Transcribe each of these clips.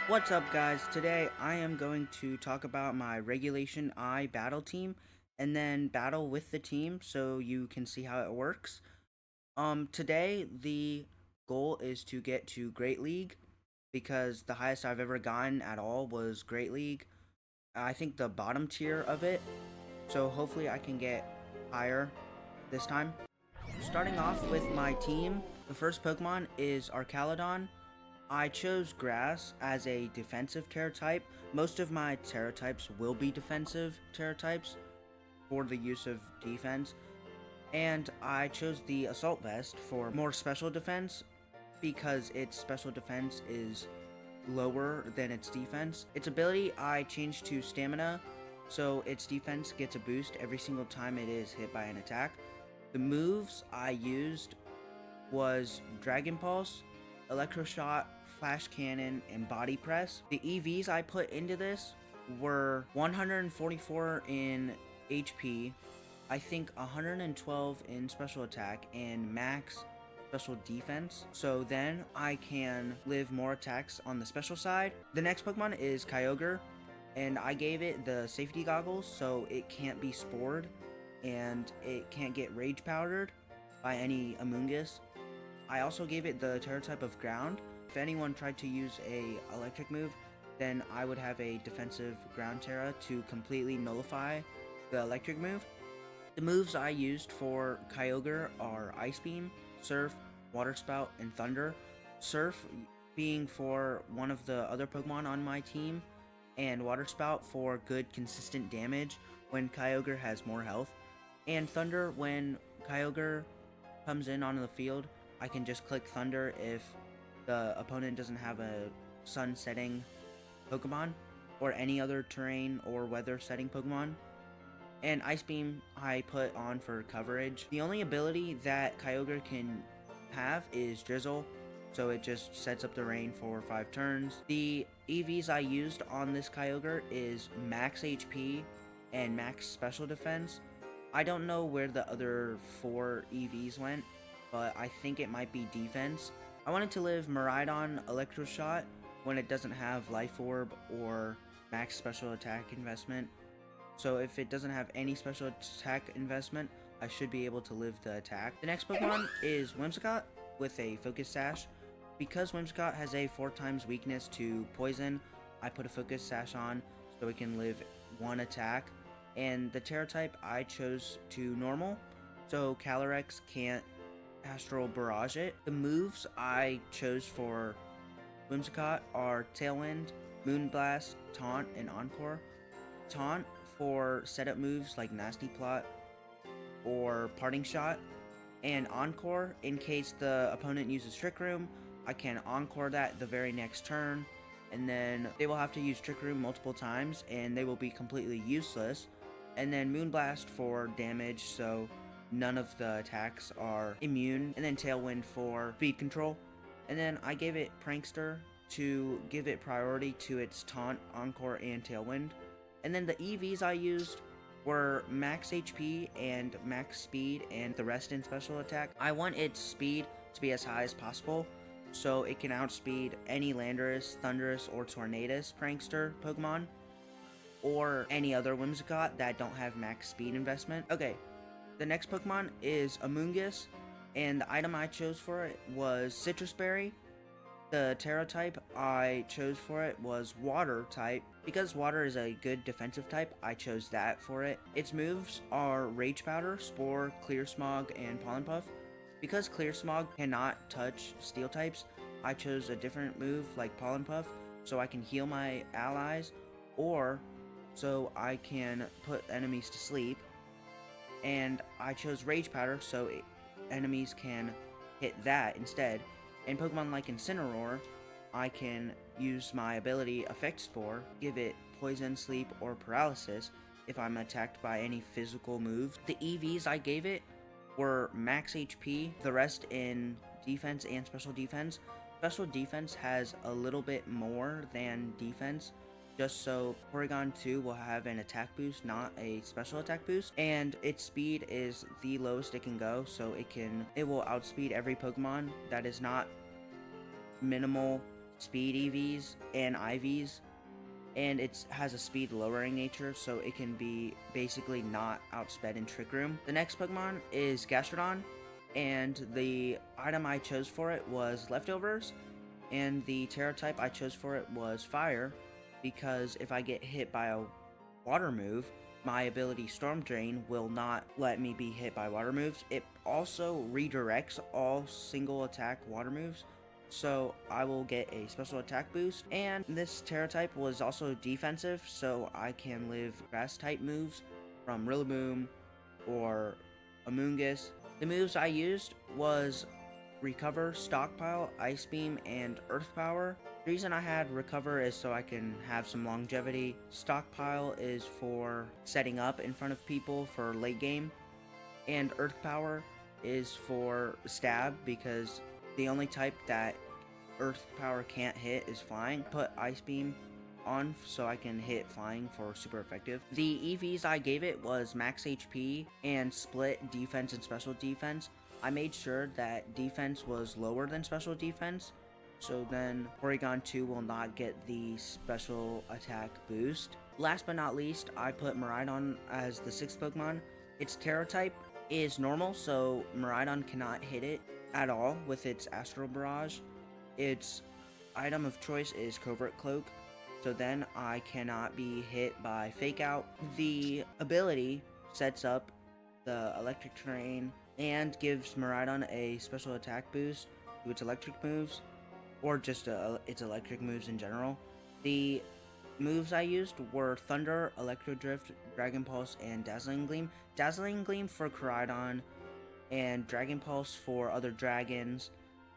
What's up, guys? Today I am going to talk about my Regulation I battle team and then battle with the team so you can see how it works. Today the goal is to get to Great League because the highest I've ever gotten at all was Great League. I think the bottom tier of it, so hopefully I can get higher this time. Starting off with my team, the first Pokemon is Arcaludon. I chose Grass as a defensive Terra type. Most of my Terra types will be defensive Terra types for the use of defense. And I chose the Assault Vest for more special defense because its special defense is lower than its defense. Its ability I changed to Stamina, so its defense gets a boost every single time it is hit by an attack. The moves I used was Dragon Pulse, Electroshock, Flash Cannon, and Body Press. The EVs I put into this were 144 in HP, I think 112 in special attack, and max special defense. So then I can live more attacks on the special side. The next Pokemon is Kyogre, and I gave it the safety goggles so it can't be spored and it can't get rage powdered by any Amoonguss. I also gave it the Terra type of Ground. If anyone tried to use a electric move, then I would have a defensive Ground Terra to completely nullify the electric move. The moves I used for Kyogre are Ice Beam, Surf, Water Spout, and Thunder. Surf being for one of the other Pokemon on my team, and Water Spout for good consistent damage when Kyogre has more health, and Thunder when Kyogre comes in onto the field. I can just click Thunder if the opponent doesn't have a sun setting Pokemon or any other terrain or weather setting Pokemon. And Ice Beam I put on for coverage. The only ability that Kyogre can have is Drizzle, so it just sets up the rain for 5 turns. The EVs I used on this Kyogre is max HP and max special defense. I don't know where the other 4 EVs went, but I think it might be defense. I wanted to live Miraidon Electroshot when it doesn't have Life Orb or max special attack investment. So if it doesn't have any special attack investment, I should be able to live the attack. The next Pokemon is Whimsicott with a Focus Sash. Because Whimsicott has a 4 times weakness to Poison, I put a Focus Sash on so it can live 1 attack. And the Terra type I chose to Normal, so Calyrex can't Astral Barrage it. The moves I chose for Whimsicott are Tailwind, Moonblast, Taunt, and Encore. Taunt for setup moves like Nasty Plot or Parting Shot, and Encore in case the opponent uses Trick Room. I can Encore that the very next turn, and then they will have to use Trick Room multiple times and they will be completely useless. And then Moonblast for damage, so none of the attacks are immune, and then Tailwind for speed control. And then I gave it Prankster to give it priority to its Taunt, Encore, and Tailwind. And then the EVs I used were max HP and max speed and the rest in special attack. I want its speed to be as high as possible so it can outspeed any Landorus, Thundurus, or Tornadus Prankster Pokemon, or any other Whimsicott that don't have max speed investment. Okay, the next Pokemon is Amoonguss, and the item I chose for it was Citrus Berry. The Terra type I chose for it was Water type. Because Water is a good defensive type, I chose that for it. Its moves are Rage Powder, Spore, Clear Smog, and Pollen Puff. Because Clear Smog cannot touch Steel types, I chose a different move like Pollen Puff so I can heal my allies, or so I can put enemies to sleep. And I chose Rage Powder so enemies can hit that instead. In Pokemon like Incineroar, I can use my ability Effect Spore, give it Poison, Sleep, or Paralysis if I'm attacked by any physical move. The EVs I gave it were max HP, the rest in defense and special defense. Special defense has a little bit more than defense, just so Porygon 2 will have an attack boost, not a special attack boost, and its speed is the lowest it can go, so it will outspeed every Pokemon that is not minimal speed EVs and IVs, and it has a speed lowering nature, so it can be basically not outsped in Trick Room. The next Pokemon is Gastrodon, and the item I chose for it was Leftovers, and the Terra type I chose for it was Fire, because if I get hit by a water move, my ability Storm Drain will not let me be hit by water moves. It also redirects all single attack water moves, so I will get a special attack boost. And this Terra type was also defensive, so I can live grass type moves from Rillaboom or Amoonguss. The moves I used was Recover, Stockpile, Ice Beam, and Earth Power. The reason I had Recover is so I can have some longevity. Stockpile is for setting up in front of people for late game. And Earth Power is for Stab, because the only type that Earth Power can't hit is Flying. Put Ice Beam on so I can hit Flying for super effective. The EVs I gave it was Max HP and Split Defense and Special Defense. I made sure that defense was lower than special defense, so then Porygon 2 will not get the special attack boost. Last but not least, I put Miraidon as the 6th Pokemon. Its Terra type is normal, so Miraidon cannot hit it at all with its Astral Barrage. Its item of choice is Covert Cloak, so then I cannot be hit by Fake Out. The ability sets up the Electric Terrain and gives Miraidon a special attack boost to its electric moves, or just its electric moves in general. The moves I used were Thunder, Electro Drift, Dragon Pulse, and Dazzling Gleam. Dazzling Gleam for Koraidon, and Dragon Pulse for other dragons.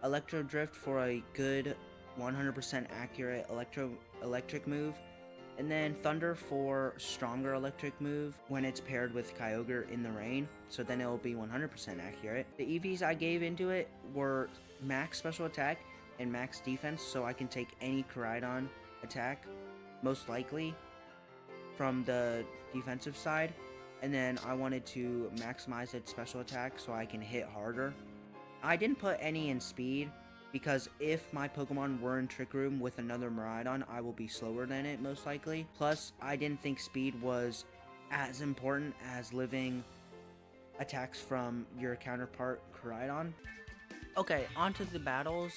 Electro Drift for a good 100% accurate electric move. And then Thunder for stronger electric move when it's paired with Kyogre in the rain, so then it will be 100% accurate. The EVs I gave into it were max special attack and max defense, so I can take any Koraidon attack, most likely, from the defensive side. And then I wanted to maximize its special attack so I can hit harder. I didn't put any in speed, because if my Pokemon were in Trick Room with another Miraidon, I will be slower than it, most likely. Plus, I didn't think speed was as important as living attacks from your counterpart Koraidon. Okay, onto the battles.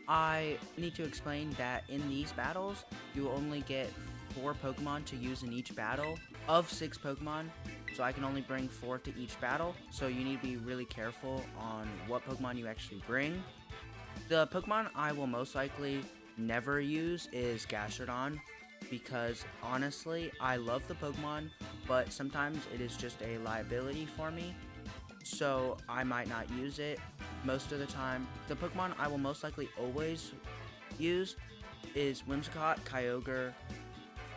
I need to explain that in these battles, you only get 4 Pokemon to use in each battle of 6 Pokemon, so I can only bring 4 to each battle, so you need to be really careful on what Pokemon you actually bring. The Pokemon I will most likely never use is Gastrodon, because honestly, I love the Pokemon, but sometimes it is just a liability for me, so I might not use it most of the time. The Pokemon I will most likely always use is Whimsicott, Kyogre,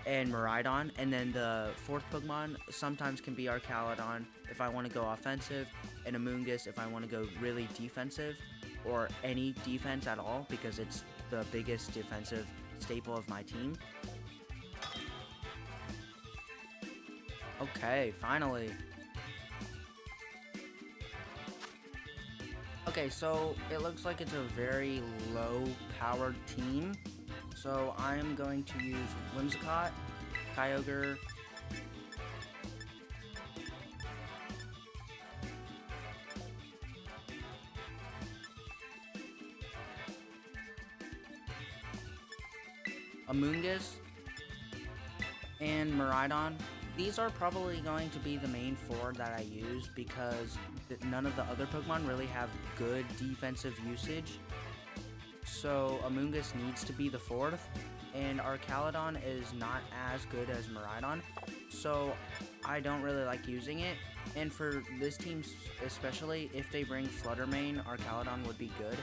and Miraidon, and then the 4th Pokemon sometimes can be Archaludon if I want to go offensive, and Amoonguss if I want to go really defensive, or any defense at all, because it's the biggest defensive staple of my team. Okay, finally. Okay, so it looks like it's a very low-powered team. So I am going to use Whimsicott, Kyogre, Amoonguss, and Miraidon. These are probably going to be the main 4 that I use, because none of the other Pokemon really have good defensive usage. So Amoonguss needs to be the 4th, and Archaludon is not as good as Miraidon, so I don't really like using it. And for this team especially, if they bring Fluttermane, Archaludon would be good.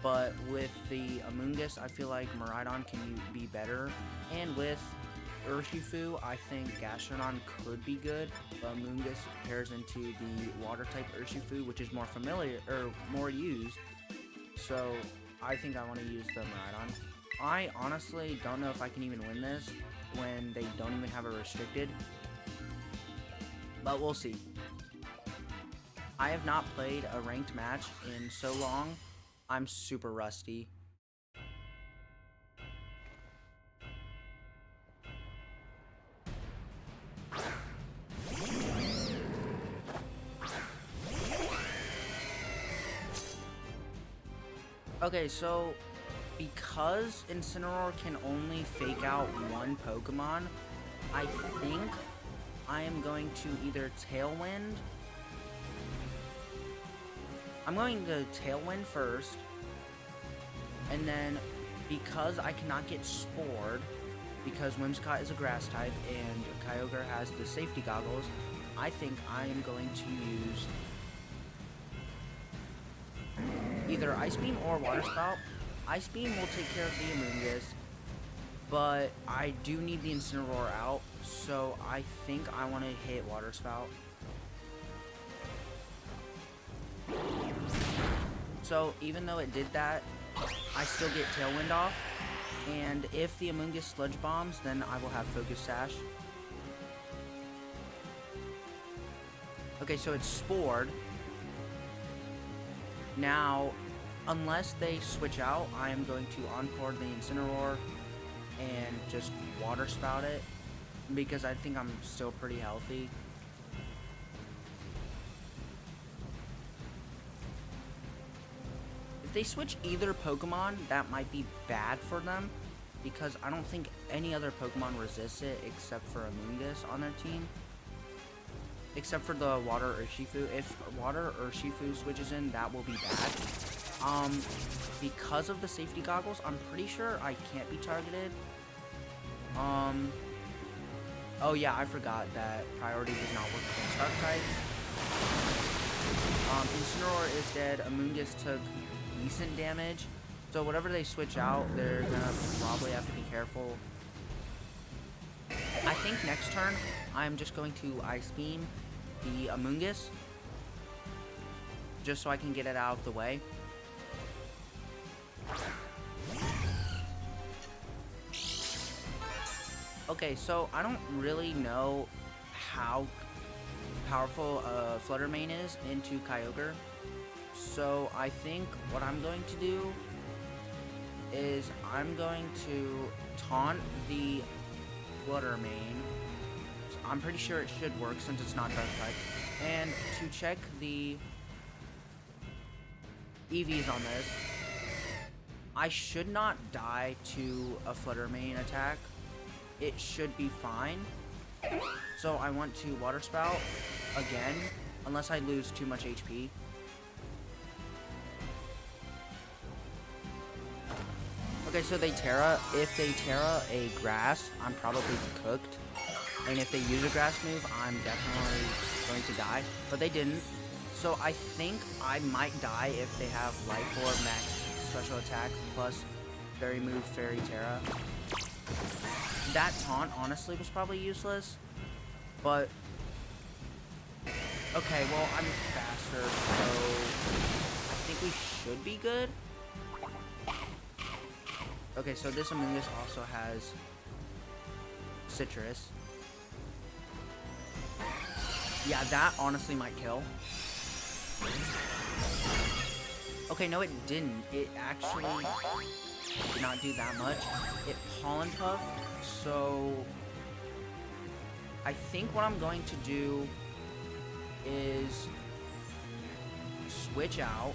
But with the Amoonguss, I feel like Miraidon can be better. And with Urshifu, I think Gastrodon could be good, but Amoonguss pairs into the Water-type Urshifu, which is more familiar, or more used. So I think I want to use the Miraidon. I honestly don't know if I can even win this when they don't even have a restricted, but we'll see. I have not played a ranked match in so long. I'm super rusty. Okay, so because Incineroar can only fake out one Pokemon, I think I am going to either Tailwind. I'm going to Tailwind first, and then because I cannot get Spored, because Whimsicott is a grass type and Kyogre has the safety goggles, I think I am going to use either Ice Beam or Water Spout. Ice Beam will take care of the Amoonguss, but I do need the Incineroar out, so I think I want to hit Water Spout. So even though it did that, I still get Tailwind off, and if the Amoonguss Sludge Bombs, then I will have Focus Sash. Okay, so it's Spored. Now, unless they switch out, I am going to Encore the Incineroar and just Water Spout it, because I think I'm still pretty healthy. If they switch either Pokemon, that might be bad for them, because I don't think any other Pokemon resists it except for Amoonguss on their team. Except for the Water Urshifu. If Water Urshifu switches in, that will be bad. Because of the safety goggles, I'm pretty sure I can't be targeted. Oh yeah, I forgot that priority does not work against Dark types. Incineroar is dead. Amoonguss took decent damage. So whatever they switch out, they're gonna probably have to be careful. I think next turn, I'm just going to Ice Beam the Amoonguss, just so I can get it out of the way. Okay, so I don't really know how powerful Flutter Mane is into Kyogre, so I think what I'm going to do is I'm going to taunt the Flutter Mane. I'm pretty sure it should work since it's not Dark type. And to check the EVs on this, I should not die to a Flutter Mane attack. It should be fine. So I want to Water Spout again, unless I lose too much HP. Okay, so they Terra. If they Terra a grass, I'm probably cooked. And if they use a grass move, I'm definitely going to die. But they didn't. So I think I might die if they have Life Orb max special attack plus Fairy move, Fairy Terra. That taunt honestly was probably useless. But okay, well I'm faster, so I think we should be good. Okay, so this Amoonguss also has Citrus. Yeah, that honestly might kill. Okay, no it didn't. It actually did not do that much. It Pollen Puff, so I think what I'm going to do is switch out.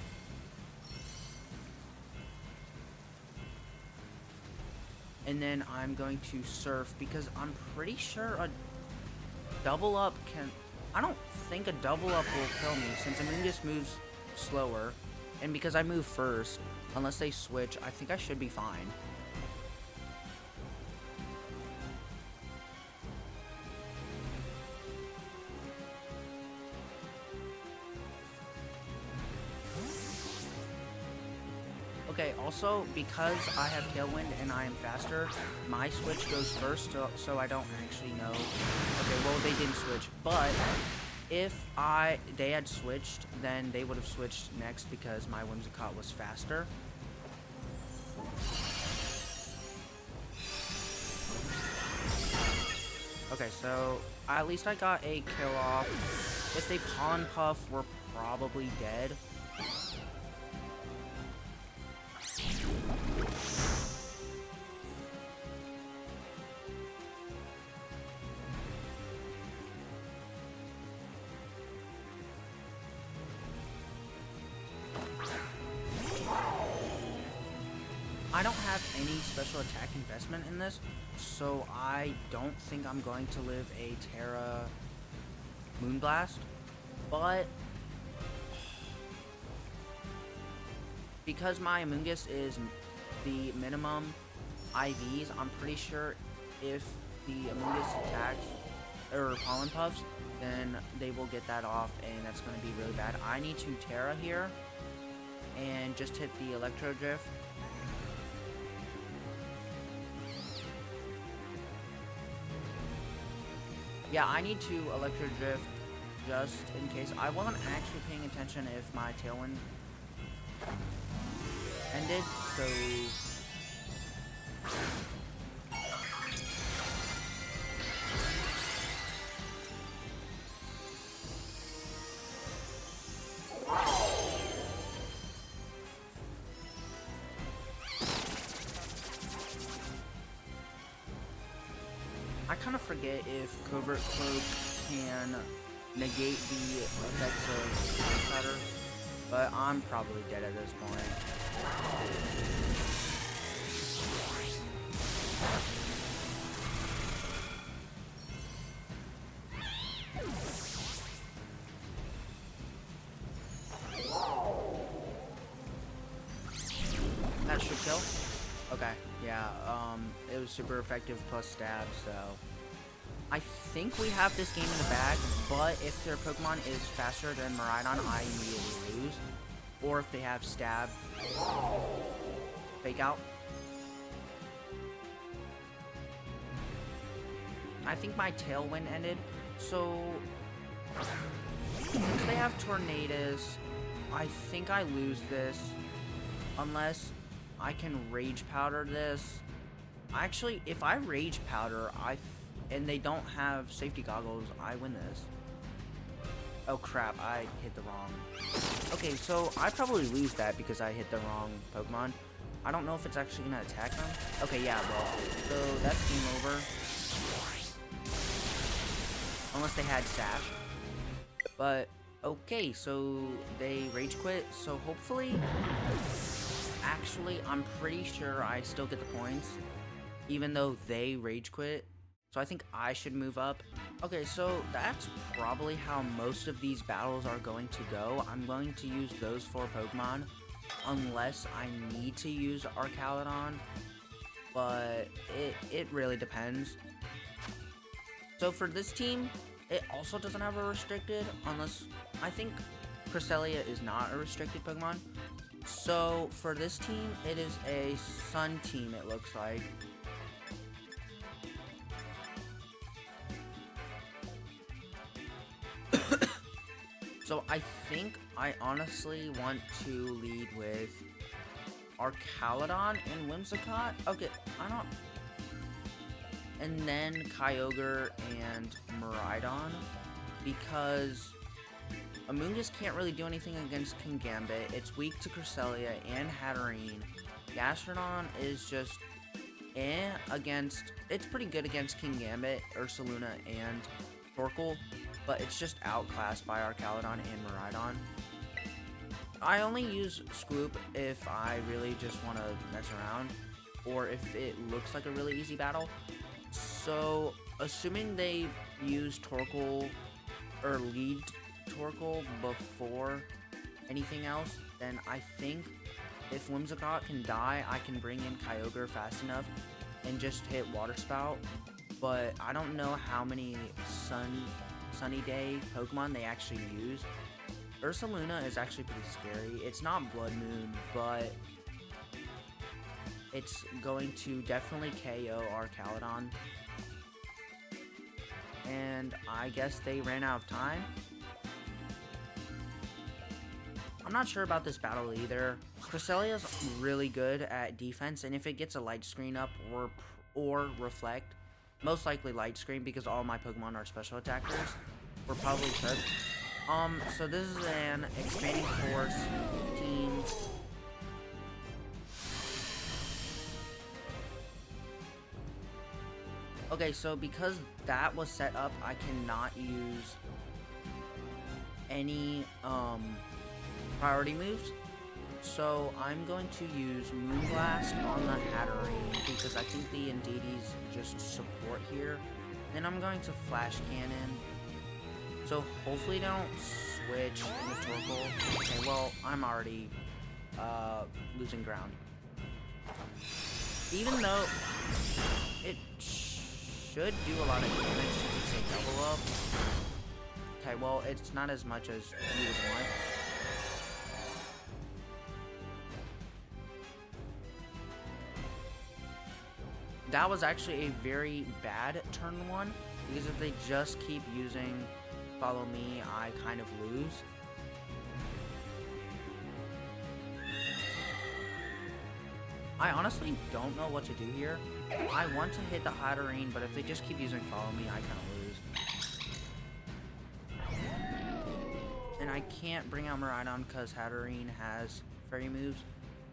And then I'm going to Surf, because I'm pretty sure a double up can... I don't think a double up will kill me, since Amoonguss moves slower. And because I move first, unless they switch, I think I should be fine. Okay, also, because I have Tailwind and I am faster, my switch goes first, so I don't actually know. Okay, well, they didn't switch, but if they had switched, then they would have switched next because my Whimsicott was faster. Okay, so at least I got a kill off. If they Pollen Puff, we're probably dead. have any special attack investment in this, so I don't think I'm going to live a Terra Moonblast, but because my Amoonguss is the minimum IVs, I'm pretty sure if the Amoonguss attacks or Pollen Puffs, then they will get that off, and that's going to be really bad. I need to Terra here and just hit the Electro Drift. Yeah, I need to Electro Drift just in case. I wasn't actually paying attention if my Tailwind ended, so I kind of forget if Covert Cloak can negate the effects of Cutter, but I'm probably dead at this point. That should kill. Okay, yeah, it was super effective plus stab, so I think we have this game in the bag, but if their Pokemon is faster than Miraidon, I immediately lose. Or if they have stab, fake out. I think my Tailwind ended, so since they have Tornadoes, I think I lose this, unless I can Rage Powder this. Actually, if I Rage Powder, and they don't have safety goggles, I win this. Oh crap, I hit the wrong. Okay, so I probably lose that because I hit the wrong Pokemon. I don't know if it's actually gonna attack them. Okay, yeah, well, so that's game over. Unless they had Sash. But, okay, so they Rage Quit, so hopefully... Actually, I'm pretty sure I still get the points, even though they Rage Quit. So I think I should move up. Okay, so that's probably how most of these battles are going to go. I'm going to use those 4 Pokemon, unless I need to use Archaludon, but it really depends. So for this team, it also doesn't have a restricted, unless, I think Cresselia is not a restricted Pokemon. So for this team, it is a Sun team, it looks like. So I think I honestly want to lead with Archaludon and Whimsicott. Okay, I don't... And then Kyogre and Miraidon, because Amoonguss can't really do anything against Kingambit. It's weak to Cresselia and Hatterene. Gastrodon is just against... It's pretty good against Kingambit, Ursaluna, and Torkoal, but it's just outclassed by Archaludon and Miraidon. I only use Scoop if I really just want to mess around, or if it looks like a really easy battle. So, assuming they use Torkoal, or lead Torkoal before anything else, then I think if Whimsicott can die, I can bring in Kyogre fast enough and just hit Water Spout. But I don't know how many Sunny Day Pokemon they actually use. Ursaluna is actually pretty scary. It's not Blood Moon, but it's going to definitely KO Archaludon. And I guess they ran out of time. I'm not sure about this battle either. Cresselia's really good at defense, and if it gets a light screen up or reflect, most likely light screen because all my Pokemon are special attackers, we're probably cooked. So this is an expanding force team. Okay, so because that was set up, I cannot use any priority moves. So I'm going to use Moonblast on the Hatterene because I think the Indeedis just support here. Then I'm going to Flash Cannon. So hopefully they don't switch in the Torkoal. Okay, well, I'm already losing ground. Even though it should do a lot of damage since it's a double up. Okay, well, it's not as much as you would want. That was actually a very bad turn 1, because if they just keep using Follow Me, I kind of lose. I honestly don't know what to do here. I want to hit the Hatterene, but if they just keep using Follow Me, I kind of lose. And I can't bring out Miraidon because Hatterene has fairy moves.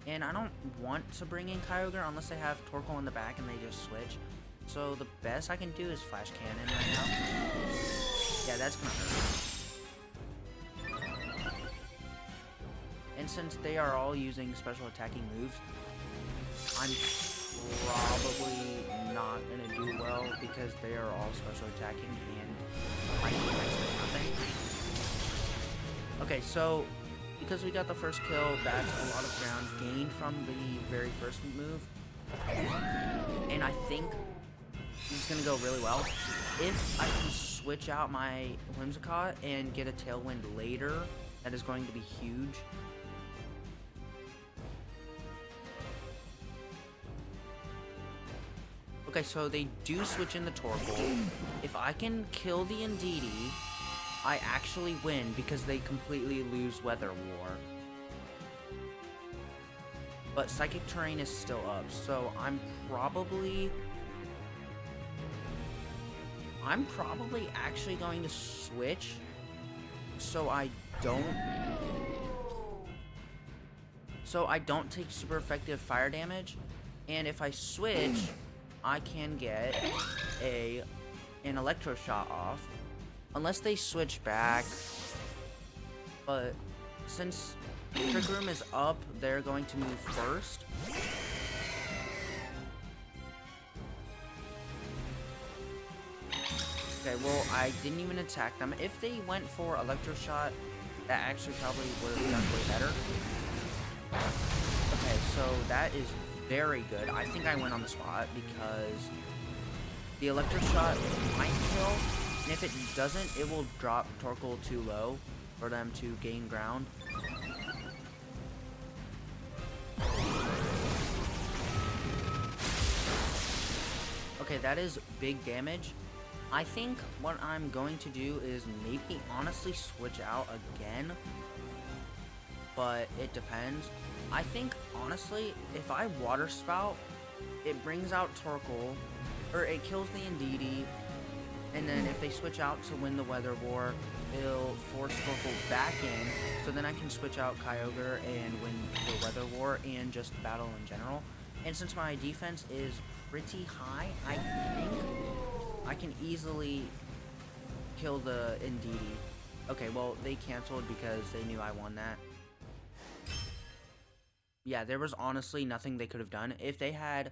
And I don't want to bring in Kyogre unless they have Torkoal in the back and they just switch. So the best I can do is Flash Cannon right now. Yeah, that's gonna hurt. And since they are all using special attacking moves, I'm probably not gonna do well because they are all special attacking and my defense does nothing. Okay, so because we got the first kill, that's a lot of ground gained from the very first move. And I think this is going to go really well. If I can switch out my Whimsicott and get a Tailwind later, that is going to be huge. Okay, so they do switch in the Torkoal. If I can kill the Indeedee, I actually win because they completely lose Weather War. But Psychic Terrain is still up, so I'm probably actually going to switch so I don't take super effective fire damage. And if I switch, I can get an Electro Shot off. Unless they switch back, but since Trick Room is up, they're going to move first. Okay, well, I didn't even attack them. If they went for Electro Shot, that actually probably would have done way better. Okay, so that is very good. I think I win on the spot because the Electro Shot might kill. And if it doesn't, it will drop Torkoal too low for them to gain ground. Okay, that is big damage. I think what I'm going to do is maybe honestly switch out again. But it depends. I think, honestly, if I Water Spout, it brings out Torkoal, or it kills the Indeedee. And then if they switch out to win the Weather War, it'll force Torkoal back in. So then I can switch out Kyogre and win the Weather War and just battle in general. And since my defense is pretty high, I think I can easily kill the Indeedee. Okay, well, they canceled because they knew I won that. Yeah, there was honestly nothing they could have done. If they had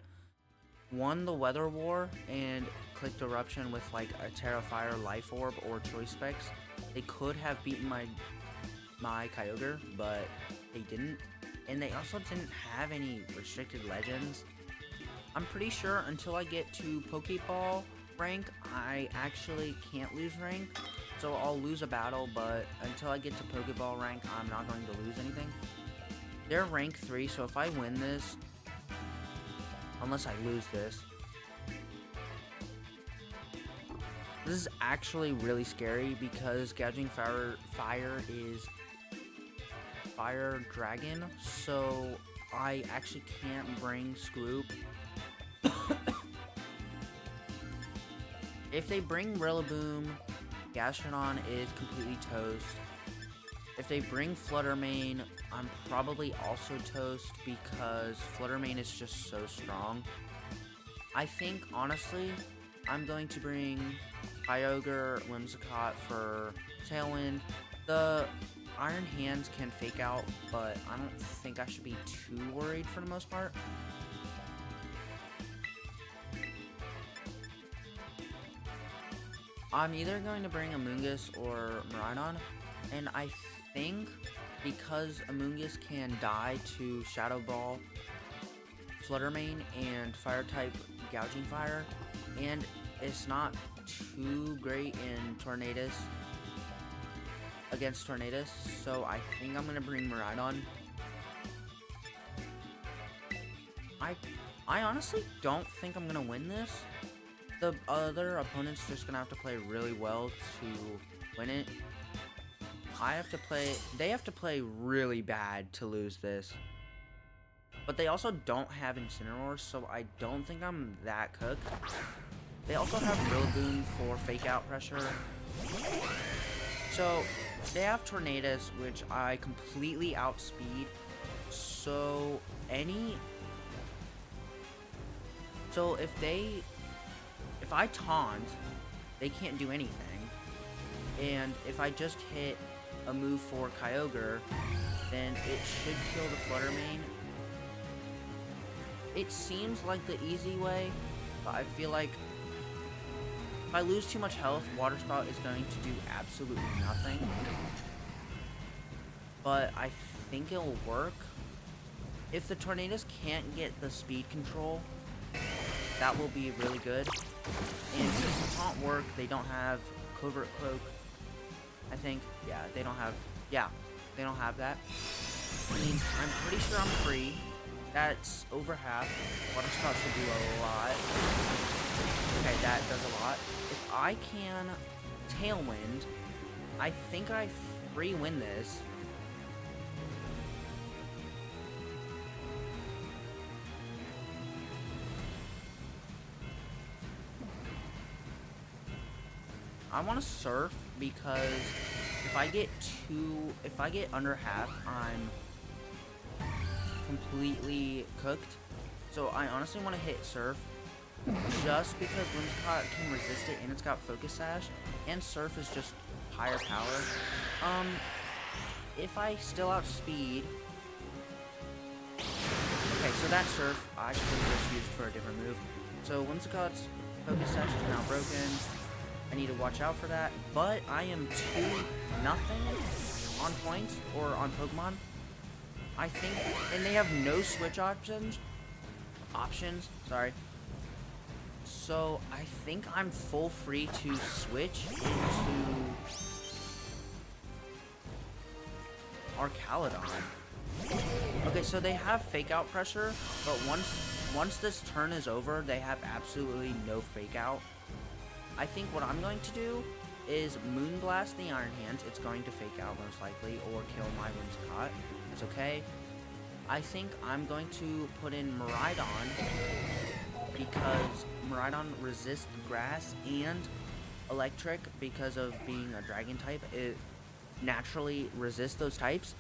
won the Weather War and clicked Eruption with like a Terra Fire Life Orb or Choice Specs, they could have beaten my Kyogre, but they didn't. And they also didn't have any restricted legends. I'm pretty sure until I get to Pokeball rank, I actually can't lose rank. So I'll lose a battle, but until I get to Pokeball rank, I'm not going to lose anything. They're rank 3, so if I win this, unless I lose this, this is actually really scary because Gouging Fire is Fire Dragon, so I actually can't bring Scroop. If they bring Rillaboom, Gastrodon is completely toast. If they bring Fluttermane, I'm probably also toast because Fluttermane is just so strong. I think, honestly, I'm going to bring Kyogre, Whimsicott for Tailwind. The Iron Hands can fake out, but I don't think I should be too worried for the most part. I'm either going to bring Amoonguss or Miraidon, and I think because Amoonguss can die to Shadow Ball, Flutter Mane, and Fire-type Gouging Fire, and it's not too great in Tornadus against Tornadus, so I think I'm going to bring Miraidon. I honestly don't think I'm going to win this. The other opponent's just gonna have to play really well to win it. They have to play really bad to lose this. But they also don't have Incineroar, so I don't think I'm that cooked. They also have Rillaboom for fake out pressure. So they have Tornadus, which I completely outspeed. So if I taunt, they can't do anything. And if I just hit a move for Kyogre, then it should kill the Flutter Mane. It seems like the easy way, but I feel like if I lose too much health, Water Spout is going to do absolutely nothing. But I think it'll work. If the Tornadus can't get the speed control, that will be really good. And since the taunt work, they don't have Covert Cloak. I think, yeah, they don't have that. I mean, I'm pretty sure I'm free. That's over half. Water Spout should do a lot. Okay, that does a lot. If I can Tailwind, I think I free win this. I want to Surf because if I get under half, I'm completely cooked. So I honestly want to hit Surf just because Whimsicott can resist it and it's got Focus Sash, and Surf is just higher power. If I still outspeed, okay, so that Surf I should have just used for a different move. So Whimsicott's Focus Sash is now broken. I need to watch out for that, but I am 2-0 on points, or on Pokemon. I think, and they have no switch options, sorry. So I think I'm full free to switch into Arcaladon. Okay, so they have fake out pressure, but once this turn is over, they have absolutely no fake out. I think what I'm going to do is Moonblast the Iron Hands. It's going to fake out most likely, or kill my Whimsicott. It's okay. I think I'm going to put in Miraidon because Miraidon resists Grass and Electric because of being a Dragon type. It naturally resists those types.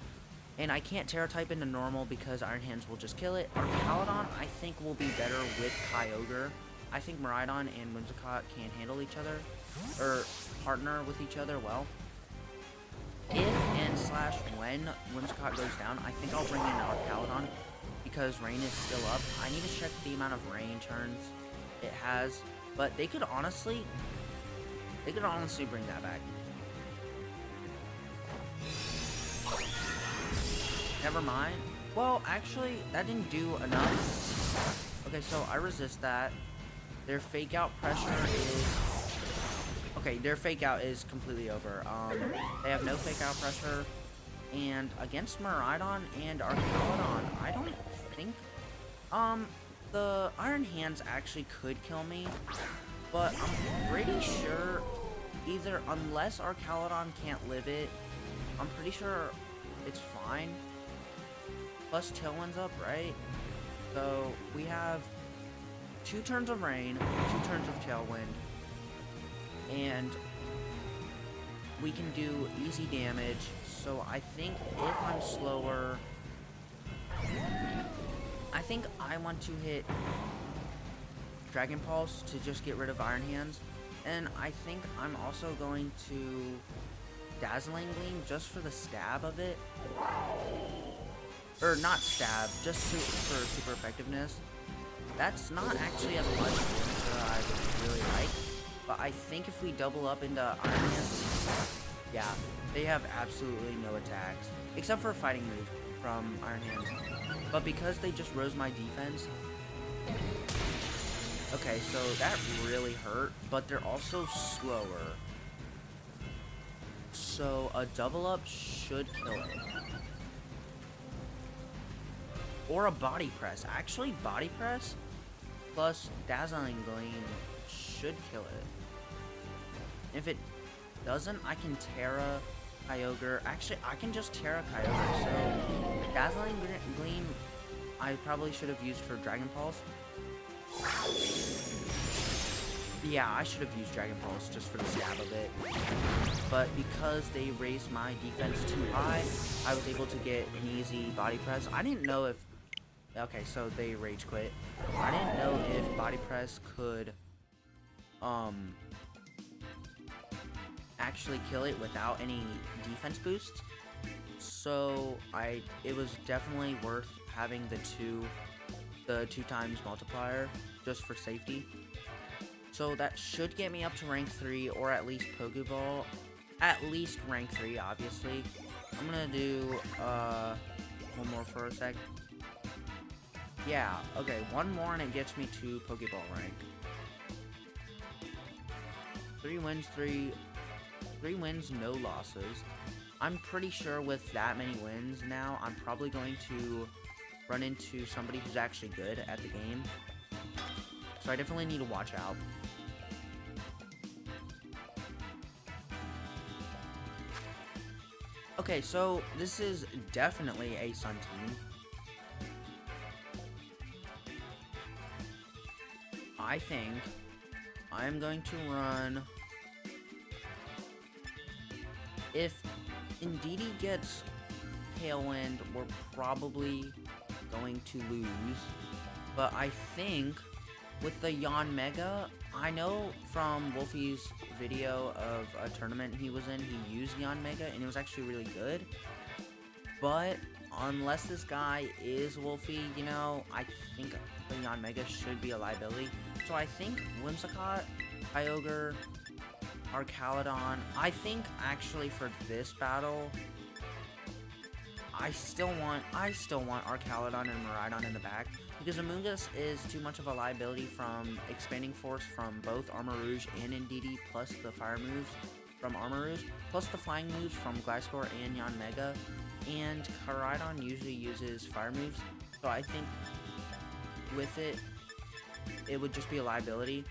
And I can't Terra type into normal because Iron Hands will just kill it. Arcaladon, I think, will be better with Kyogre. I think Miraidon and Whimsicott can handle each other, or partner with each other well. If and slash when Whimsicott goes down, I think I'll bring in Arcaladon because rain is still up. I need to check the amount of rain turns it has, but they could honestly bring that back. Never mind. Well, actually, that didn't do enough. Okay, so I resist that. Their fake out pressure is... Okay, their fake out is completely over. They have no fake out pressure. And against Miraidon and Arcaladon, I don't think... the Iron Hands actually could kill me. But I'm pretty sure either, unless Arcaladon can't live it, I'm pretty sure it's fine. Plus Tailwind's up, right? So we have 2 turns of rain, 2 turns of Tailwind, and we can do easy damage. So I think if I'm slower, I think I want to hit Dragon Pulse to just get rid of Iron Hands, and I think I'm also going to Dazzling Gleam just for the stab of it. Or not stab, just for super effectiveness. That's not actually as much damage that I really like. But I think if we double up into Iron Hands, yeah, they have absolutely no attacks. Except for a fighting move from Iron Hands. But because they just rose my defense. Okay, so that really hurt, but they're also slower. So a double up should kill it. Or a body press. Actually, body press plus Dazzling Gleam should kill it. If it doesn't, I can Terra Kyogre. Actually, I can just Terra Kyogre. So Dazzling Gleam, I probably should have used for Dragon Pulse. Yeah, I should have used Dragon Pulse just for the stab of it. But because they raised my defense too high, I was able to get an easy body press. I didn't know if... Okay, so they rage quit. I didn't know if body press could actually kill it without any defense boosts. So it was definitely worth having the two times multiplier just for safety. So that should get me up to rank 3 or at least Pokeball. At least rank 3, obviously. I'm gonna do one more for a sec. Yeah, okay, one more and it gets me to Pokeball rank. 3 wins, no losses. I'm pretty sure with that many wins now, I'm probably going to run into somebody who's actually good at the game. So I definitely need to watch out. Okay, so this is definitely a Sun team. I think I'm going to run... If Indeedee gets Tailwind, we're probably going to lose. But I think with the Yanmega, I know from Wolfie's video of a tournament he was in, he used Yanmega and it was actually really good. But unless this guy is Wolfie, you know, I think the Yanmega should be a liability. So I think Whimsicott, Kyogre, Archaludon. I think actually for this battle, I still want Archaludon and Miraidon in the back because Amoonguss is too much of a liability from Expanding Force from both Armarouge and Indeedee, plus the fire moves from Armarouge, plus the flying moves from Gliscor and Yanmega, and Miraidon usually uses fire moves, so I think with it, it would just be a liability.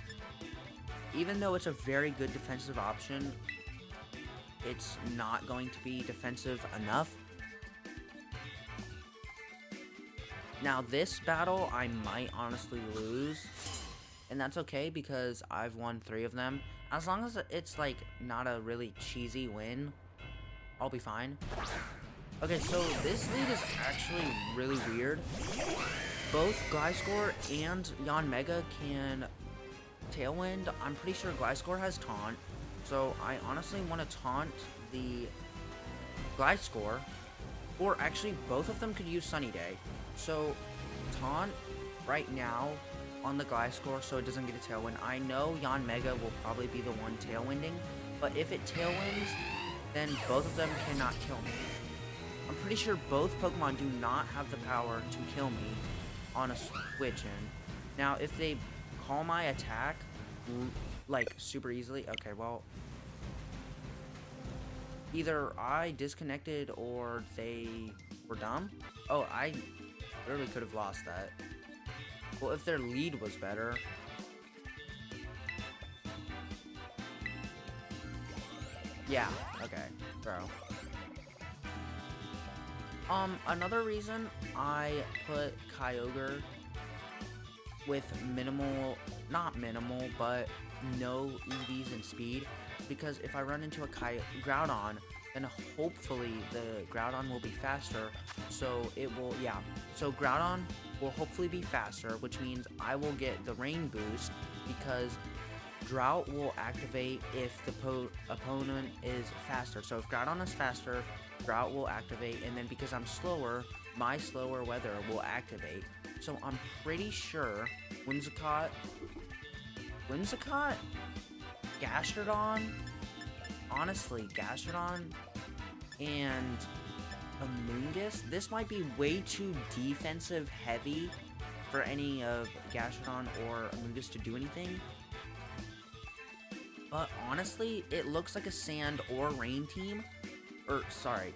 Even though it's a very good defensive option, it's not going to be defensive enough. Now this battle, I might honestly lose, and that's okay because I've won 3 of them. As long as it's like not a really cheesy win, I'll be fine. Okay, so this lead is actually really weird. Both Gliscor and Yanmega can Tailwind. I'm pretty sure Gliscor has Taunt, so I honestly want to taunt the Gliscor, or actually both of them could use Sunny Day. So Taunt right now on the Gliscor so it doesn't get a Tailwind. I know Yanmega will probably be the one Tailwinding, but if it Tailwinds, then both of them cannot kill me. I'm pretty sure both Pokemon do not have the power to kill me on a switch in. Now, if they call my attack, like, super easily, okay, well, either I disconnected or they were dumb. Oh, I literally could have lost that. Well, if their lead was better. Yeah, okay, bro. Another reason I put Kyogre with not minimal, but no EVs and speed, because if I run into a Groudon, then hopefully the Groudon will be faster, so it will, yeah. So Groudon will hopefully be faster, which means I will get the rain boost, because Drought will activate if the opponent is faster. So if Groudon is faster, Drought will activate, and then because I'm slower, my slower weather will activate. So I'm pretty sure Whimsicott, Gastrodon, honestly, Gastrodon, and Amoonguss. This might be way too defensive heavy for any of Gastrodon or Amoonguss to do anything. But honestly, it looks like a Sand or Rain team.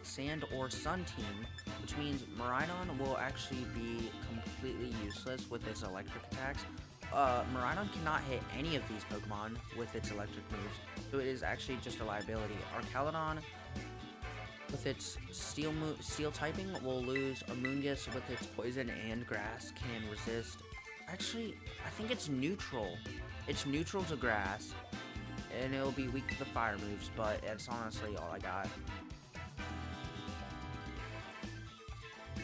Sand or Sun team, which means Miraidon will actually be completely useless with its electric attacks. Miraidon cannot hit any of these Pokemon with its electric moves, so it is actually just a liability. Archaludon, with its steel typing, will lose. Amoonguss, with its poison and grass, can resist. Actually, I think it's neutral. It's neutral to grass, and it'll be weak to the fire moves, but that's honestly all I got.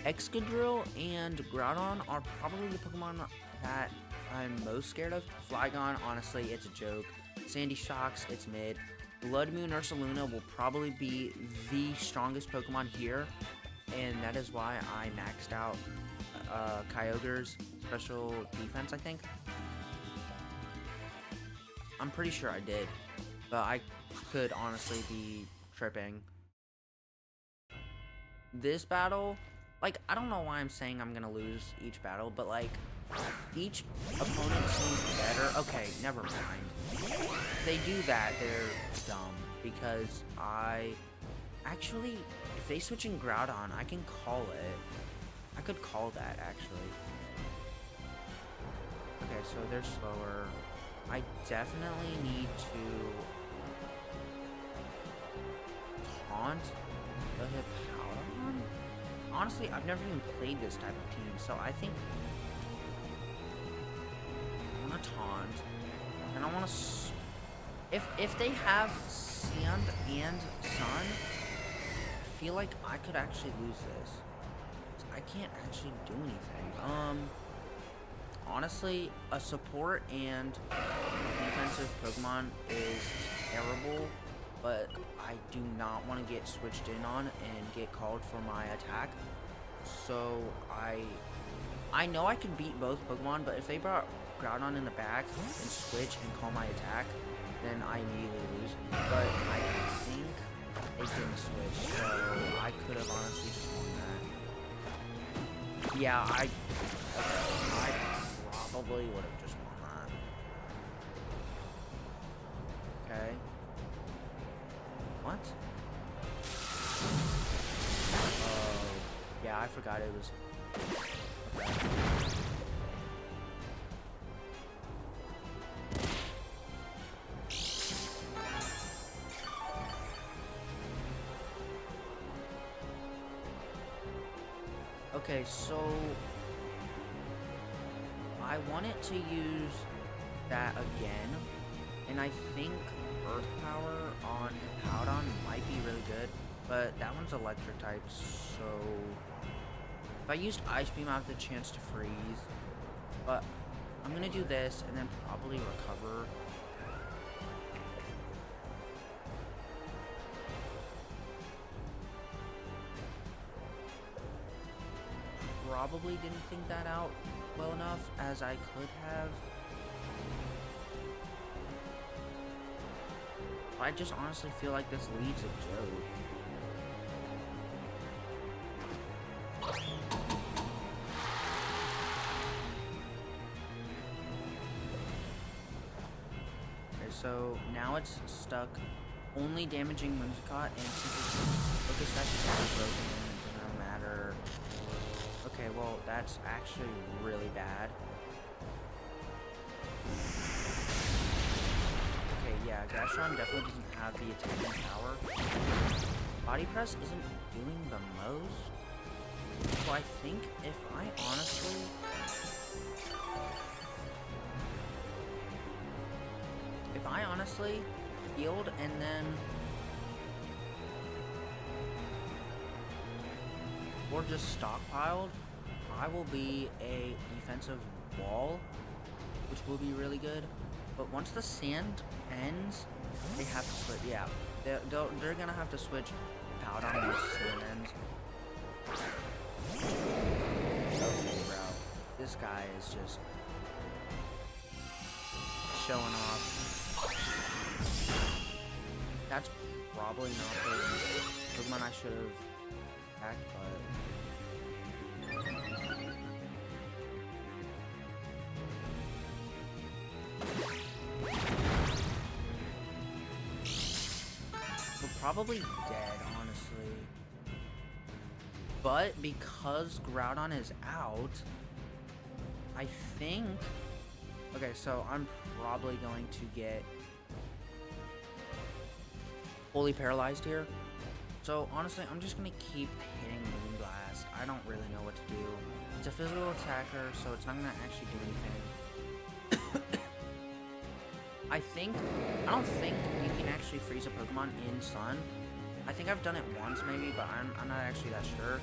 Excadrill and Groudon are probably the Pokemon that I'm most scared of. Flygon, honestly, it's a joke. Sandy Shocks, it's mid. Blood Moon Ursaluna will probably be the strongest Pokemon here, and that is why I maxed out Kyogre's special defense, I think. I'm pretty sure I did, but I could honestly be tripping. This battle, like, I don't know why I'm saying I'm gonna lose each battle, but like, each opponent seems better. Okay, never mind. If they do that, they're dumb, because actually, if they switch in Groudon, I can call it. I could call that, actually. Okay, so they're slower. I definitely need to taunt the Hippowdon. Honestly, I've never even played this type of team, so I think I want to taunt, and I want to. If they have Sand and Sun, I feel like I could actually lose this. I can't actually do anything. Honestly, a support and defensive Pokemon is terrible, but I do not want to get switched in on and get called for my attack. So I know I can beat both Pokemon, but if they brought Groudon in the back and switch and call my attack, then I immediately lose. But I think it didn't switch, so I could have honestly just won that. Yeah, I probably would have just won that. Okay. What? Oh, yeah, I forgot it was. Okay. Okay, so I wanted to use that again, and I think Earth Power on Hippowdon might be really good, but that one's electric type, so if I used Ice Beam, I have the chance to freeze, but I'm gonna do this and then probably recover. Probably didn't think that out well enough as I could have. I just honestly feel like this lead's a joke. Okay, so now it's stuck, only damaging Whimsicott, and since Focus Sash is broken, it doesn't matter. Okay, well, that's actually really bad. Okay, yeah, Gastron definitely doesn't have the attacking power. Body Press isn't doing the most. So I think if I honestly healed and then or just stockpiled, I will be a defensive wall, which will be really good. But once the sand ends, they have to switch. Yeah, they're gonna have to switch out on once sand ends. Okay, bro. This guy is just showing off. That's probably not the Pokemon I should have attacked, we're probably dead, honestly. But because Groudon is out, I think... Okay, so I'm probably going to get fully paralyzed here. So honestly, I'm just gonna keep hitting Moonblast. I don't really know what to do. It's a physical attacker, so it's not gonna actually do anything. I don't think you can actually freeze a Pokemon in Sun. I think I've done it once maybe, but I'm not actually that sure.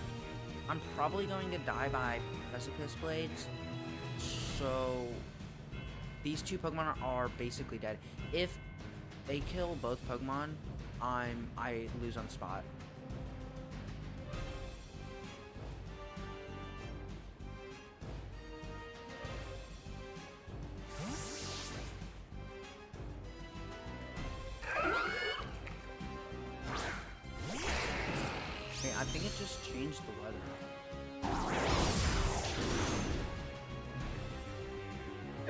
I'm probably going to die by Precipice Blades. So these two Pokemon are basically dead. If they kill both Pokemon, I lose on spot. Okay, I think it just changed the weather.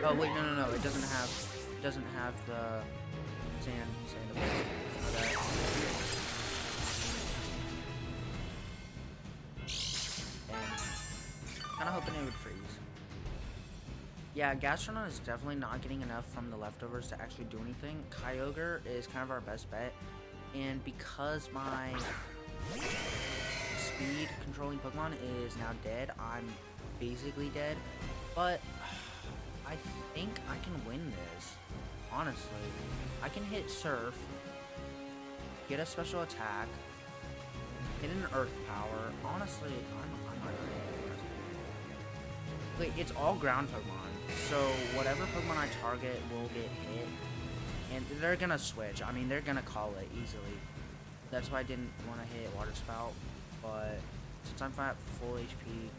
Oh wait, no, it doesn't have the sand effect. Kinda hoping it would freeze. Yeah, Gastrodon is definitely not getting enough from the leftovers to actually do anything. Kyogre is kind of our best bet, and because my speed controlling Pokemon is now dead, I'm basically dead, but I think I can win this, honestly. I can hit Surf, get a special attack, hit an Earth Power. Honestly, I'm not gonna hit this. Wait, it's all ground Pokemon, so whatever Pokemon I target will get hit, and they're gonna switch. I mean, they're gonna call it easily. That's why I didn't want to hit Water Spout, but since I'm at full HP,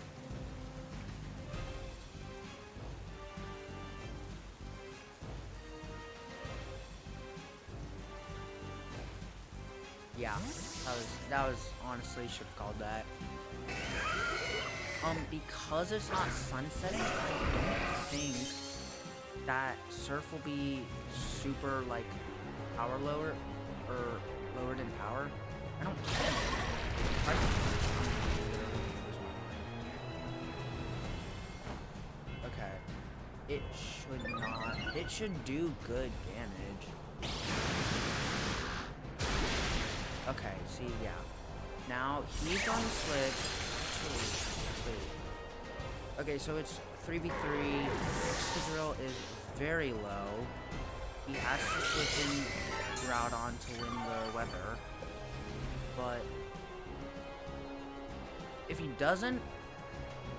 yeah, that was honestly should have called that. Because it's not sunsetting, I don't think that Surf will be super like power lower or lowered in power. I don't think. Okay. It should not. It should do good damage. Okay, see, yeah. Now, he's going to switch. Okay, so it's 3v3. Excadrill is very low. He has to switch in Groudon to win the weather. But if he doesn't,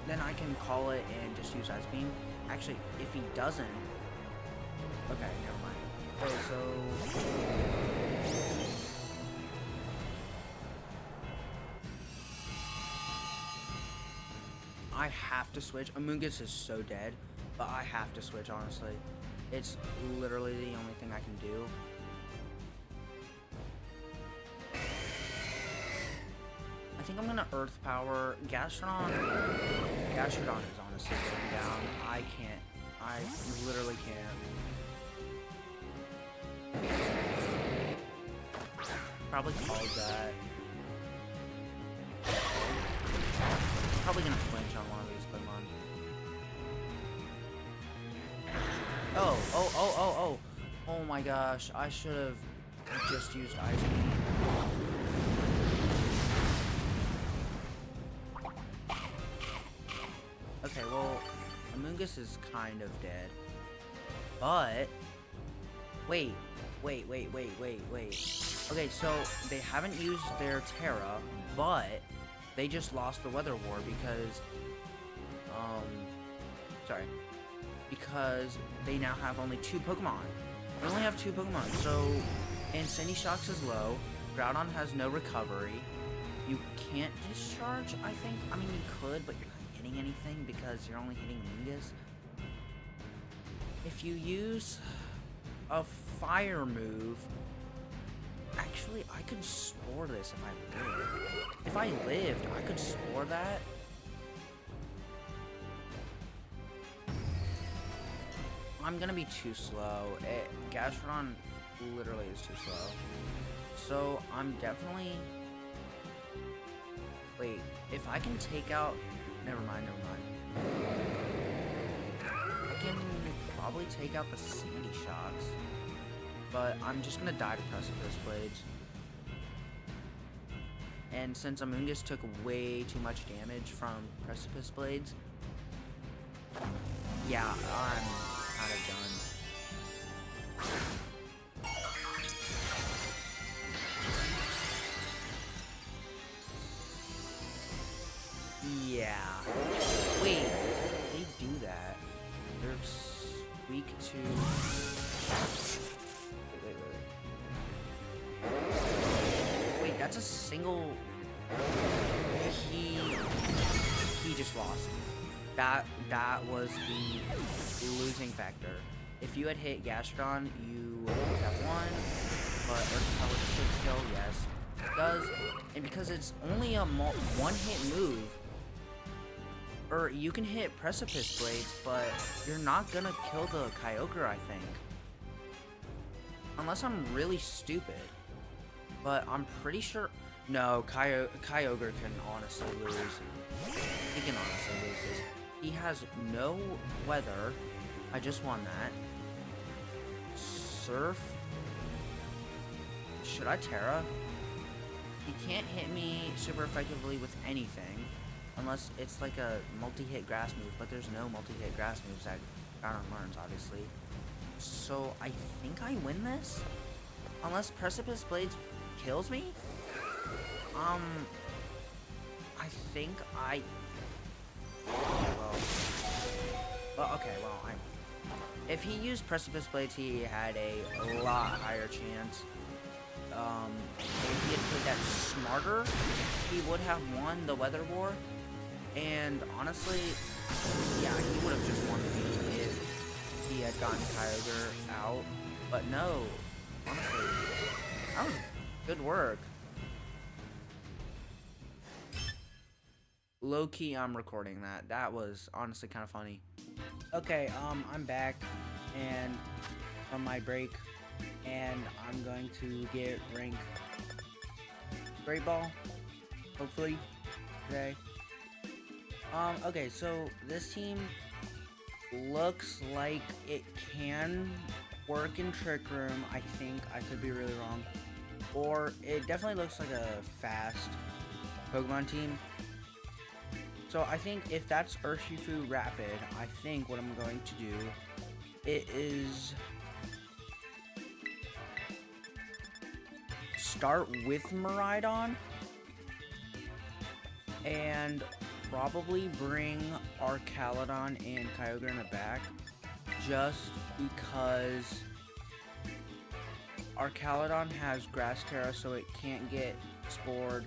then I can call it and just use Ice Beam. Actually, if he doesn't... Okay, never mind. Okay, so... I have to switch. Amoonguss is so dead, but I have to switch, honestly. It's literally the only thing I can do. I think I'm gonna Earth Power. Gastrodon is honestly going down. I can't. I literally can't. Probably called that. Probably gonna flinch on one of these Pokemon. Oh my gosh, I should have just used Ice Beam. Okay, well, Amoonguss is kind of dead. But wait. Okay, so they haven't used their Terra, but they just lost the Weather War because they now have only 2 Pokemon. They only have 2 Pokemon, so Insanity Shocks is low. Groudon has no recovery. You can't discharge, I think. I mean, you could, but you're not hitting anything because you're only hitting Mungus. If you use a fire move, actually, I could Spore this if I lived. If I lived, I could Spore that. I'm gonna be too slow. Gastrodon literally is too slow. So I'm definitely... Wait, if I can take out... Never mind. I can probably take out the Sandy Shocks. But I'm just gonna die to Precipice Blades. And since Amoonguss took way too much damage from Precipice Blades, yeah, I'm kind of done. Yeah. Wait, they do that. They're weak to... Wait, that's a single... He just lost. That was the losing factor. If you had hit Gastrodon, you would have won, but Earth Power should kill, yes. It does, and because it's only a one-hit move, or you can hit Precipice Blades, but you're not gonna kill the Kyogre, I think. Unless I'm really stupid. But I'm pretty sure... No, Kyogre can honestly lose. He can honestly lose this. He has no weather. I just won that. Surf. Should I Terra? He can't hit me super effectively with anything. Unless it's like a multi-hit grass move. But there's no multi-hit grass moves that Groudon learns, obviously. So I think I win this? Unless Precipice Blades kills me? I think I... If he used Precipice Blades, he had a lot higher chance. If he had played that smarter, he would have won the Weather War. And honestly, yeah, he would have just won the game if he had gotten Kyogre out. But no, honestly, that was good work. Low-key, I'm recording that. That was honestly kind of funny. Okay, I'm back and from my break, and I'm going to get rank Great Ball, hopefully, today. Okay, so this team looks like it can work in Trick Room. I think I could be really wrong. Or it definitely looks like a fast Pokemon team. So I think if that's Urshifu Rapid, I think what I'm going to do, it is start with Miraidon and probably bring Archaludon and Kyogre in the back, just because Archaludon has Grass Terra, so it can't get spored,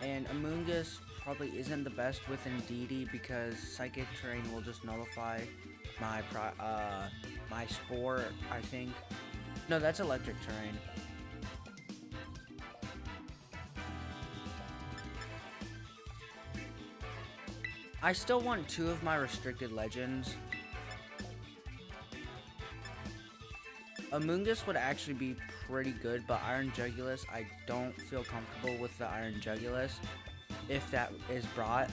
and Amoonguss probably isn't the best with Indeedee because Psychic Terrain will just nullify my my Spore, I think. No, that's Electric Terrain. I still want 2 of my restricted legends. Amoonguss would actually be pretty good, but Iron Jugulis, I don't feel comfortable with the Iron Jugulis if that is brought.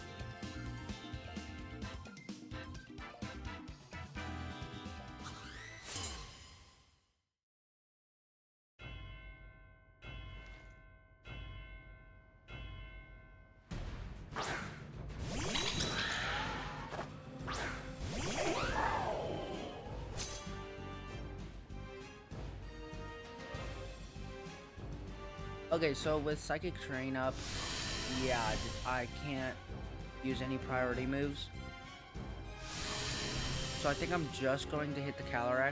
Okay, so with Psychic Terrain up, yeah, I can't use any priority moves. So so I think I'm just going to hit the Calyrex.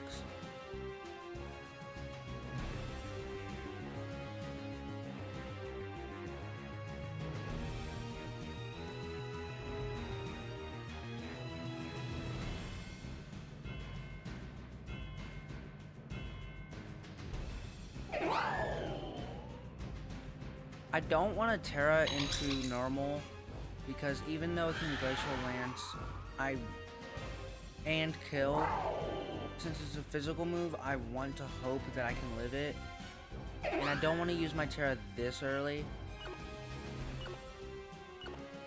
I don't want to Terra into normal because even though it can Glacial Lance and kill, since it's a physical move, I want to hope that I can live it. And I don't want to use my Terra this early.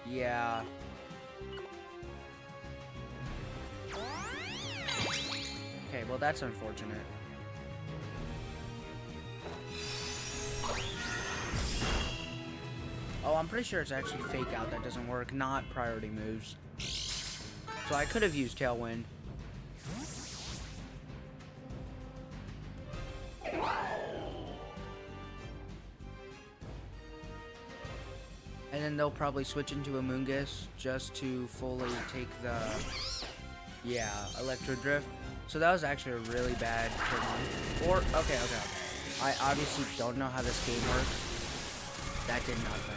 Yeah. Okay, well that's unfortunate. Oh, I'm pretty sure it's actually Fake Out that doesn't work, not priority moves. So I could have used Tailwind. And then they'll probably switch into Amoonguss just to fully take the, yeah, Electro Drift. So that was actually a really bad turn. Or, okay. I obviously don't know how this game works. That did nothing.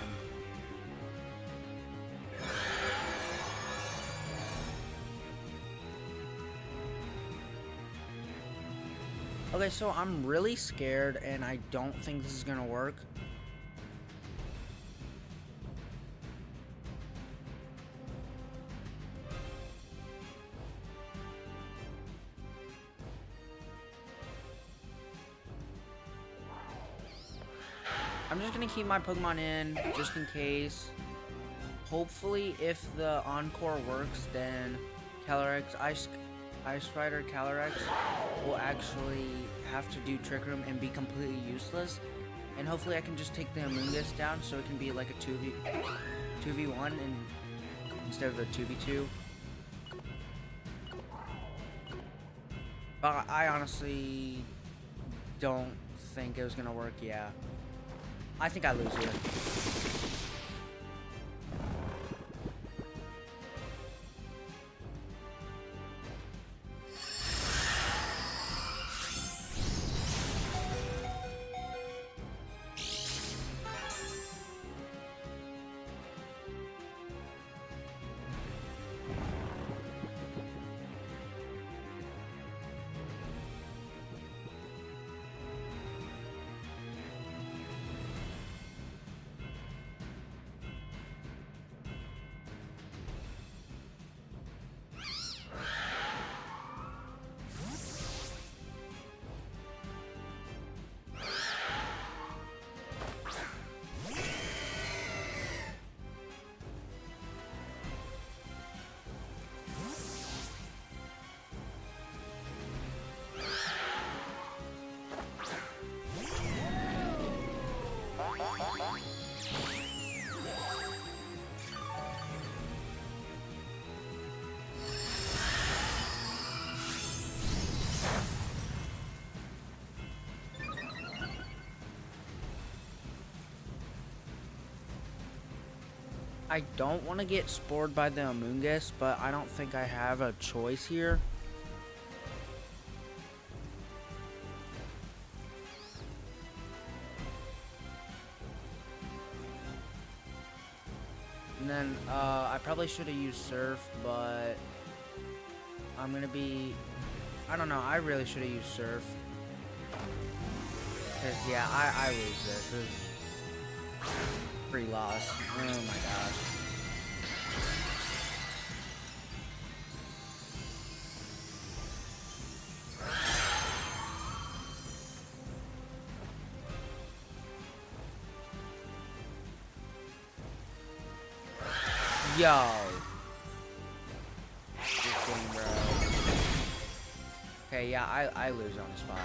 Okay, so I'm really scared and I don't think this is gonna work. I'm just gonna keep my Pokemon in, just in case. Hopefully, if the Encore works, then Calyrex, Ice Rider Calyrex will actually have to do Trick Room and be completely useless. And hopefully I can just take the Amoonguss down so it can be like a 2v1 and instead of a 2v2. But I honestly don't think it was gonna work, yeah. I think I lose here. I don't want to get spored by the Amoonguss, but I don't think I have a choice here. And then, I probably should have used Surf, but I'm gonna be, I don't know, I really should have used Surf. Cause yeah, I lose this. This is free loss. Oh my gosh. Yo. This game, bro. Okay, yeah, I lose on the spot.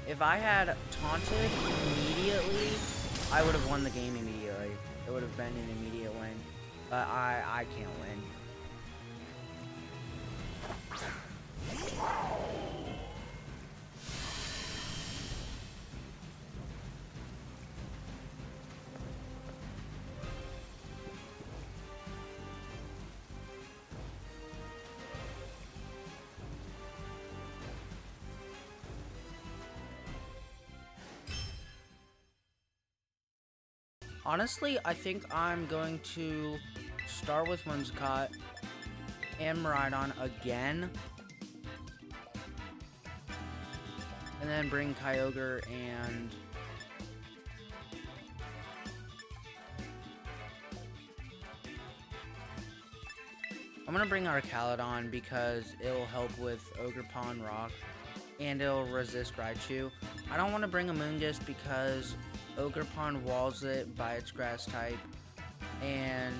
If I had taunted immediately, I would have won the game immediately. It would have been an immediate win. But I can't win. Honestly, I think I'm going to start with Whimsicott and Miraidon again. And then bring Kyogre and... I'm going to bring Arcaludon because it will help with Ogerpon Rock. And it'll resist Raichu. I don't want to bring Amoonguss because Ogerpon walls it by its grass type. And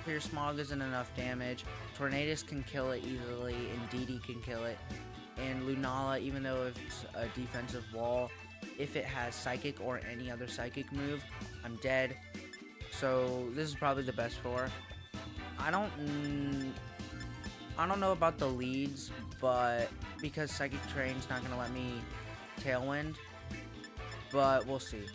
Clear Smog isn't enough damage. Tornadus can kill it easily, and DD can kill it. And Lunala, even though it's a defensive wall, if it has Psychic or any other Psychic move, I'm dead. So this is probably the best for. I don't know about the leads, but because Psychic Terrain's not going to let me Tailwind, but we'll see.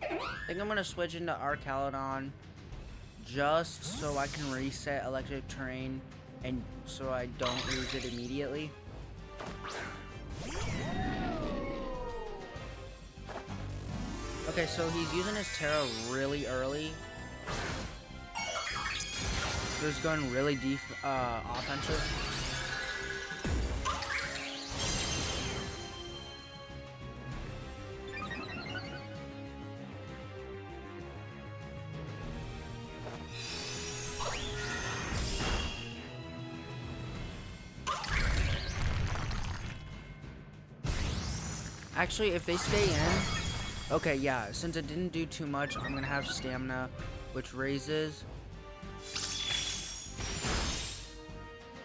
I think I'm going to switch into Arcaludon just so I can reset Electric Terrain and so I don't lose it immediately. Okay, so he's using his Terra really early. So he's going really deep offensive. Actually, if they stay in... Okay, yeah, since it didn't do too much, I'm gonna have Stamina, which raises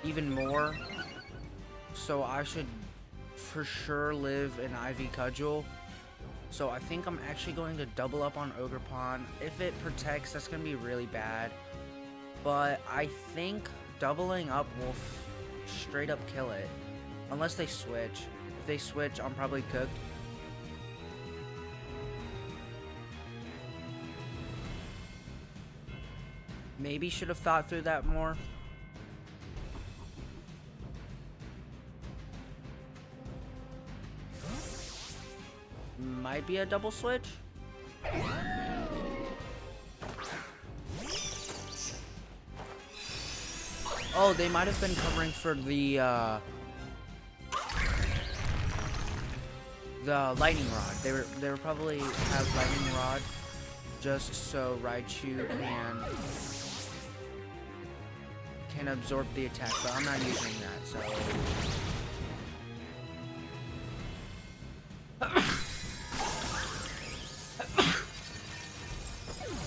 even more. So I should for sure live an Ivy Cudgel. So I think I'm actually going to double up on Ogerpon. If it protects, that's gonna be really bad. But I think doubling up will straight up kill it. Unless they switch. If they switch, I'm probably cooked. Maybe should have thought through that more. Might be a double switch. Oh, they might have been covering for the lightning rod. They were probably have lightning rod just so Raichu can absorb the attack, but I'm not using that, so.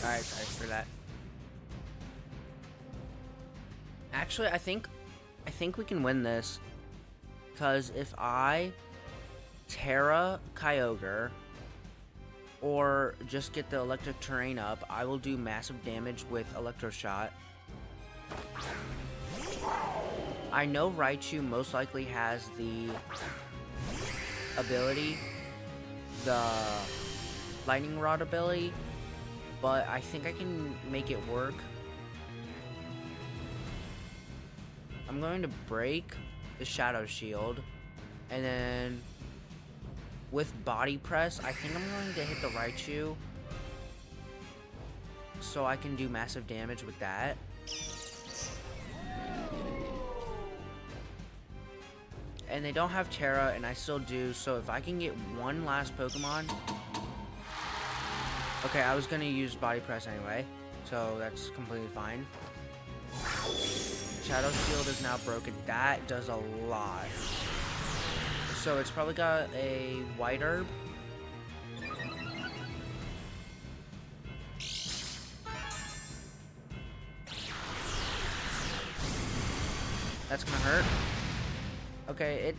Alright, sorry for that. Actually, I think we can win this. Because if I Terra Kyogre or just get the electric terrain up, I will do massive damage with Electro Shot. I know Raichu most likely has the ability, the Lightning Rod ability, but I think I can make it work. I'm going to break the Shadow Shield, and then with Body Press, I think I'm going to hit the Raichu so I can do massive damage with that. And they don't have Terra, and I still do, so if I can get one last Pokemon... Okay, I was going to use Body Press anyway, so that's completely fine. Shadow Shield is now broken. That does a lot. So it's probably got a white herb. That's gonna hurt. Okay, it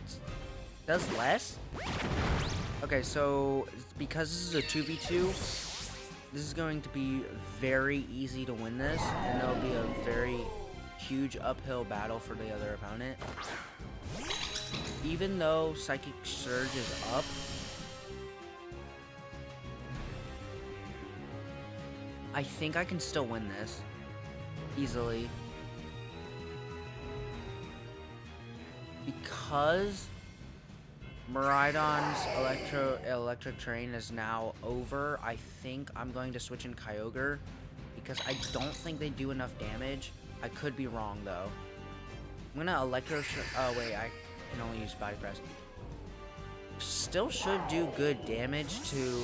does less. Okay, so because this is a 2v2, this is going to be very easy to win this, and there'll be a very huge uphill battle for the other opponent. Even though Psychic Surge is up, I think I can still win this easily. Because Miraidon's electric terrain is now over, I think I'm going to switch in Kyogre because I don't think they do enough damage. I could be wrong though. I'm gonna oh wait, I can only use Body Press. Still should do good damage to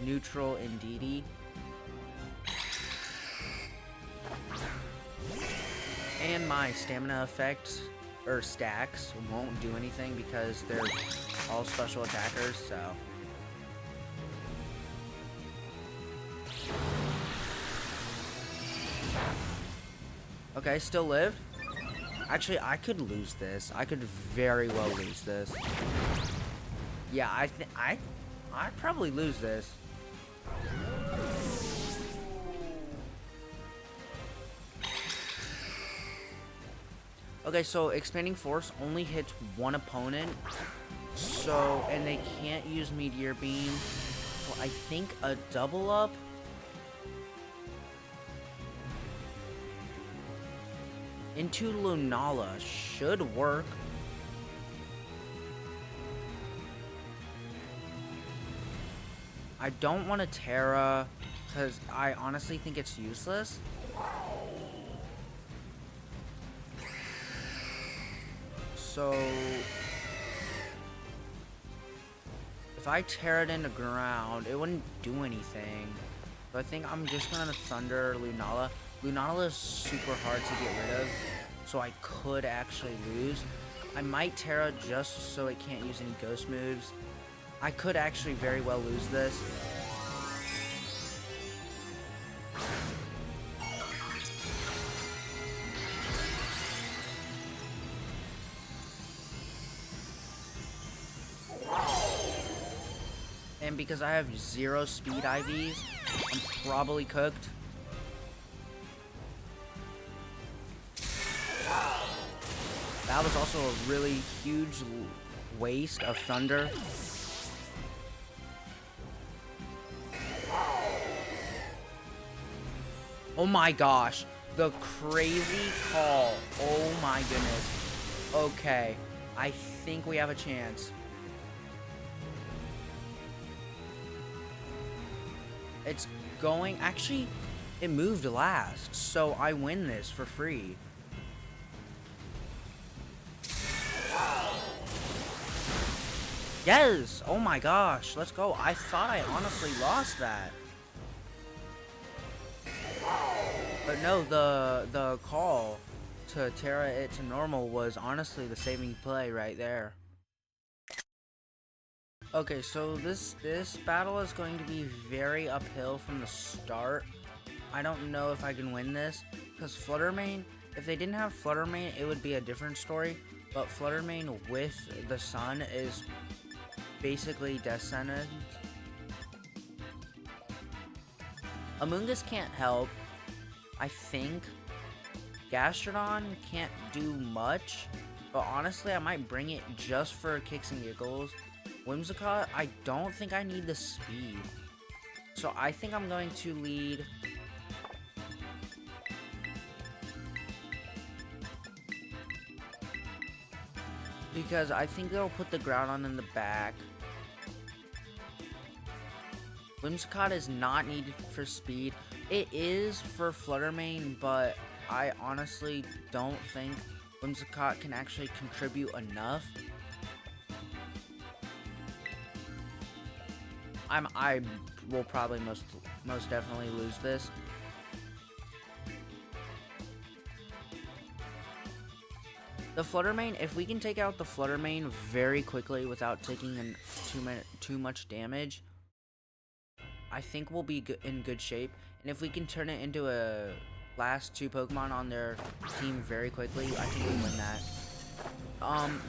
neutral Indeedee. And my stamina effect or stacks won't do anything because they're all special attackers, so. Okay, still lived. Actually, I could lose this. I could very well lose this. Yeah, I'd probably lose this. Okay, so Expanding Force only hits one opponent. So, and they can't use Meteor Beam. So I think a double up into Lunala should work. I don't want to Terra because I honestly think it's useless. So if I tear it into ground, it wouldn't do anything. So I think I'm just gonna Thunder Lunala. Lunala is super hard to get rid of, so I could actually lose. I might Terra just so it can't use any ghost moves. I could actually very well lose this. And because I have 0 speed IVs, I'm probably cooked. That was also a really huge waste of Thunder. Oh my gosh, the crazy call. Oh my goodness. Okay, I think we have a chance. It's going, actually, it moved last, so I win this for free. Yes! Oh my gosh, let's go. I thought I honestly lost that. But no, the call to Terra it to normal was honestly the saving play right there. Okay, so this battle is going to be very uphill from the start. I don't know if I can win this, because Fluttermane, if they didn't have Fluttermane, it would be a different story. But Fluttermane with the Sun is basically Death Sentence. Amoonguss can't help. I think Gastrodon can't do much, but honestly, I might bring it just for kicks and giggles. Whimsicott, I don't think I need the speed. So I think I'm going to lead because I think they'll put the Groudon in the back. Whimsicott is not needed for speed. It is for Fluttermane, but I honestly don't think Whimsicott can actually contribute enough. I will probably most definitely lose this. The Flutter Mane, if we can take out the Flutter Mane very quickly without taking too much damage, I think we'll be in good shape. And if we can turn it into a last 2 Pokemon on their team very quickly, I think we win that.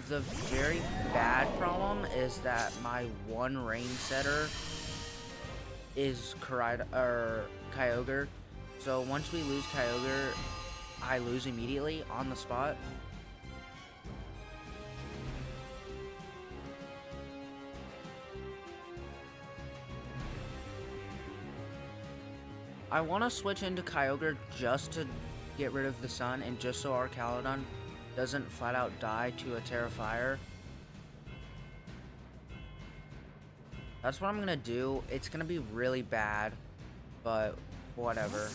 The very bad problem is that my one rain setter is Kyogre. So once we lose Kyogre, I lose immediately on the spot. I want to switch into Kyogre just to get rid of the sun and just so our Caledon doesn't flat out die to a Terra Fire. That's what I'm gonna do. It's gonna be really bad, but whatever.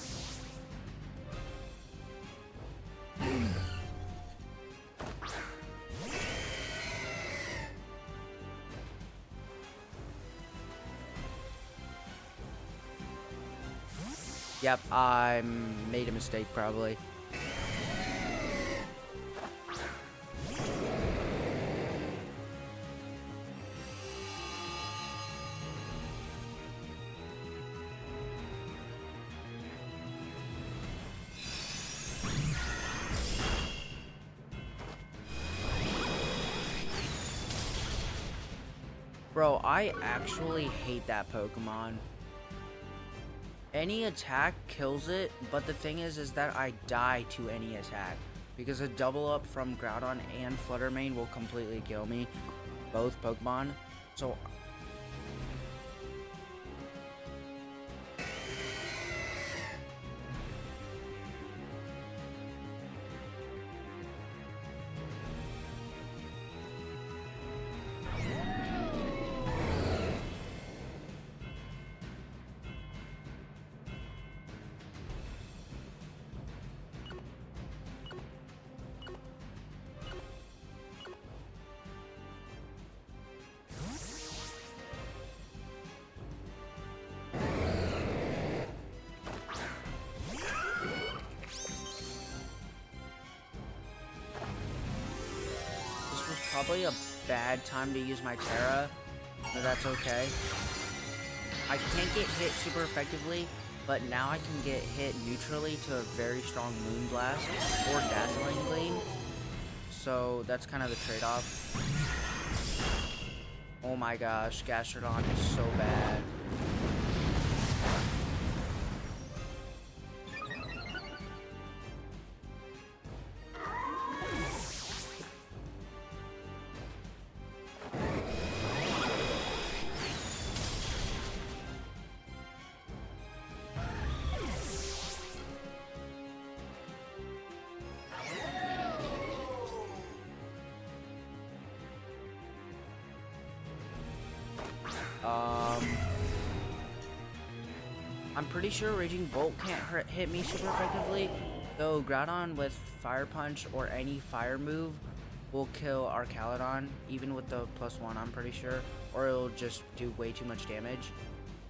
Yep, I made a mistake probably. Bro, I actually hate that Pokemon. Any attack kills it, but the thing is that I die to any attack. Because a double up from Groudon and Flutter Mane will completely kill me. Both Pokemon. So probably a bad time to use my Terra, but that's okay. I can't get hit super effectively, but now I can get hit neutrally to a very strong Moonblast or Dazzling Gleam. So that's kind of the trade-off. Oh my gosh, Gastrodon is so bad. I'm pretty sure Raging Bolt can't hit me super effectively, though Groudon with Fire Punch or any fire move will kill our Caledon, even with the +1, I'm pretty sure, or it'll just do way too much damage.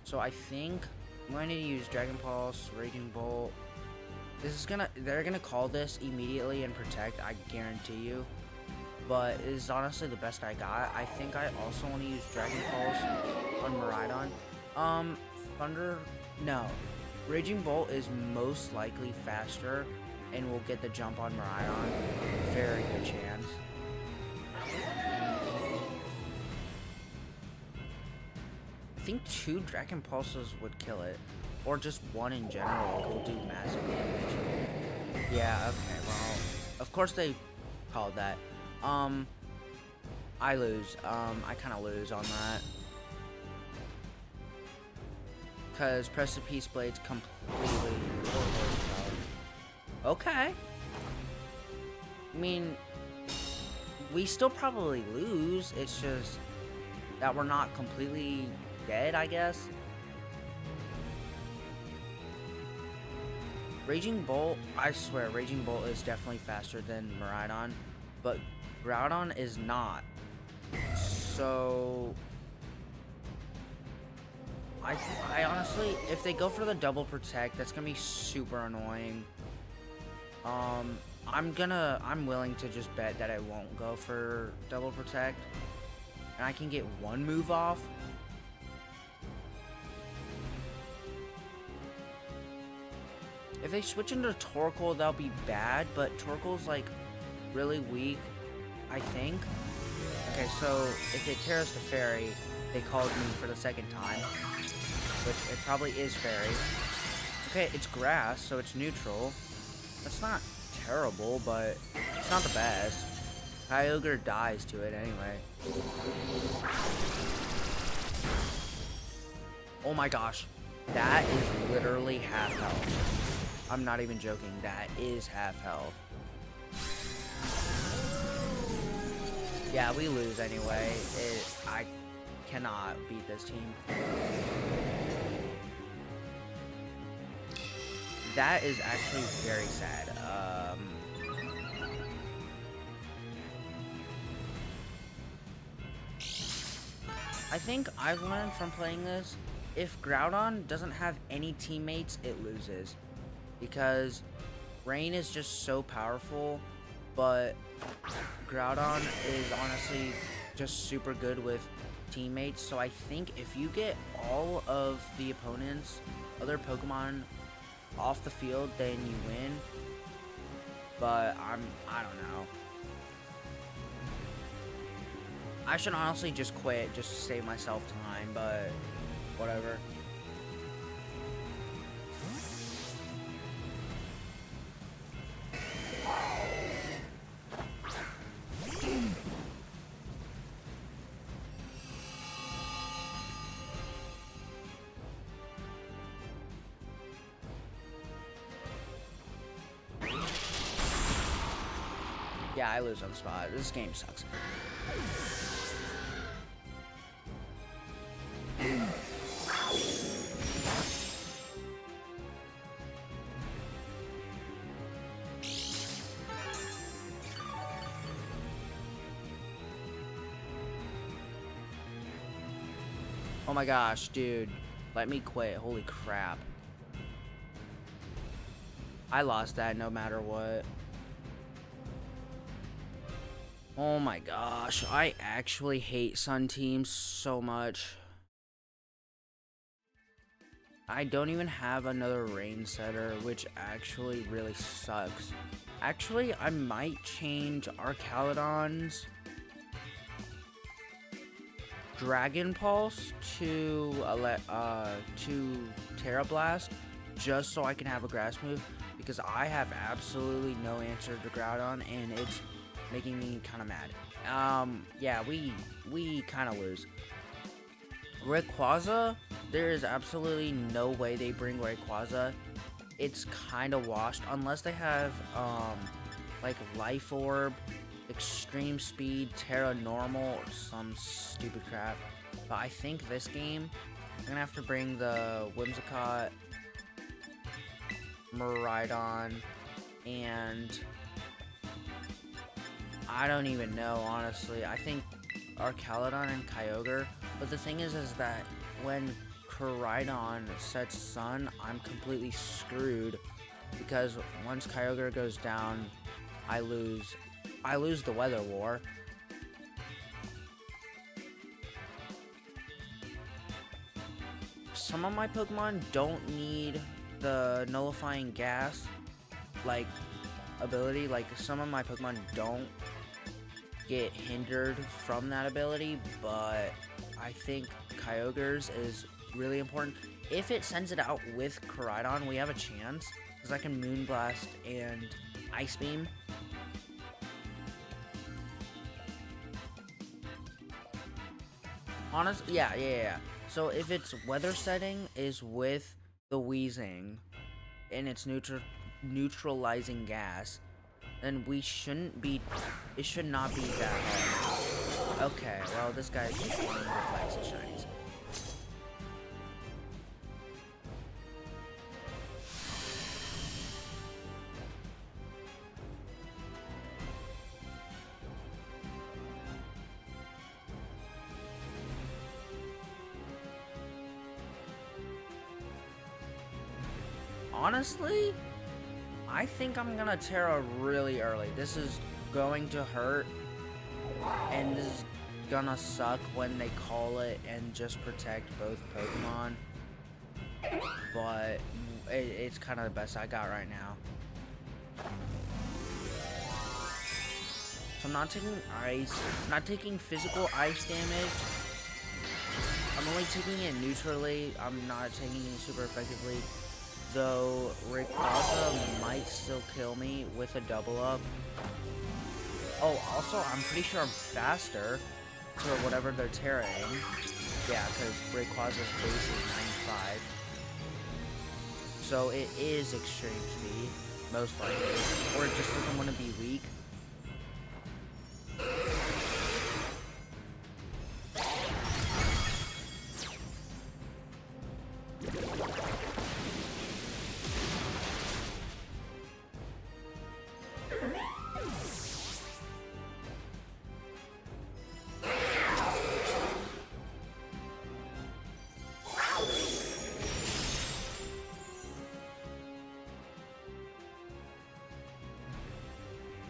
So I think I'm going to use Dragon Pulse, Raging Bolt. They're gonna call this immediately and Protect, I guarantee you. But it is honestly the best I got. I think I also want to use Dragon Pulse on Miraidon. Thunder, no. Raging Bolt is most likely faster and will get the jump on Miraidon. Very good chance. I think 2 Dragon Pulses would kill it. Or just 1 in general will do massive damage. Yeah, okay, well, of course they called that. I lose. I kind of lose on that. Because Precipice Blade's completely overpowered. Okay. I mean, we still probably lose. It's just that we're not completely dead, I guess. Raging Bolt, I swear, Raging Bolt is definitely faster than Miraidon, but Groudon is not. So I honestly, if they go for the double protect, that's gonna be super annoying. I'm willing to just bet that it won't go for double protect. And I can get one move off. If they switch into Torkoal, that'll be bad, but Torkoal's like really weak, I think. Okay, so if it tears the fairy, they called me for the second time, which it probably is fairy. Okay, it's grass, so it's neutral. That's not terrible, but it's not the best. Kyogre dies to it anyway. Oh my gosh, that is literally half health. I'm not even joking, that is half health. Yeah, we lose anyway. I cannot beat this team. That is actually very sad. I think I've learned from playing this, if Groudon doesn't have any teammates, it loses. Because Rain is just so powerful, but Groudon is honestly just super good with teammates. So I think if you get all of the opponents' other Pokemon off the field, then you win. But I don't know. I should honestly just quit just to save myself time, but whatever. Yeah, I lose on the spot. This game sucks. Oh my gosh, dude. Let me quit. Holy crap. I lost that no matter what. Oh my gosh. I actually hate Sun teams so much. I don't even have another rain setter, which actually really sucks. Actually, I might change Archaludon's Dragon Pulse to Terra Blast, just so I can have a grass move, because I have absolutely no answer to Groudon, and it's making me kind of mad. Yeah, we kind of lose. Rayquaza, there is absolutely no way they bring Rayquaza. It's kind of washed, unless they have, like Life Orb, Extreme Speed, Terra Normal, or some stupid crap. But I think this game, I'm gonna have to bring the Whimsicott, Miraidon, and I don't even know, honestly. I think Archaludon and Kyogre. But the thing is that when Koraidon sets Sun, I'm completely screwed, because once Kyogre goes down, I lose the Weather War. Some of my Pokemon don't need the Nullifying Gas, like, ability. Like, some of my Pokemon don't get hindered from that ability, but I think Kyogre's is really important. If it sends it out with Koraidon, we have a chance, because I can Moonblast and Ice Beam. Honestly, yeah. So if its weather setting is with the Weezing and it's neutralizing gas, then it should not be that hard. Okay, well, this guy's just getting reflex and shinies. Honestly, I think I'm gonna Terra really early. This is going to hurt, and this is gonna suck when they call it and just protect both Pokemon. But it's kind of the best I got right now. So I'm not taking ice, not taking physical ice damage. I'm only taking it neutrally. I'm not taking it super effectively. Though Rayquaza might still kill me with a double up. Oh, also, I'm pretty sure I'm faster to whatever they're terraing. Yeah, because Rayquaza's base is 95. So it is extreme speed, most likely. Or it just doesn't want to be weak.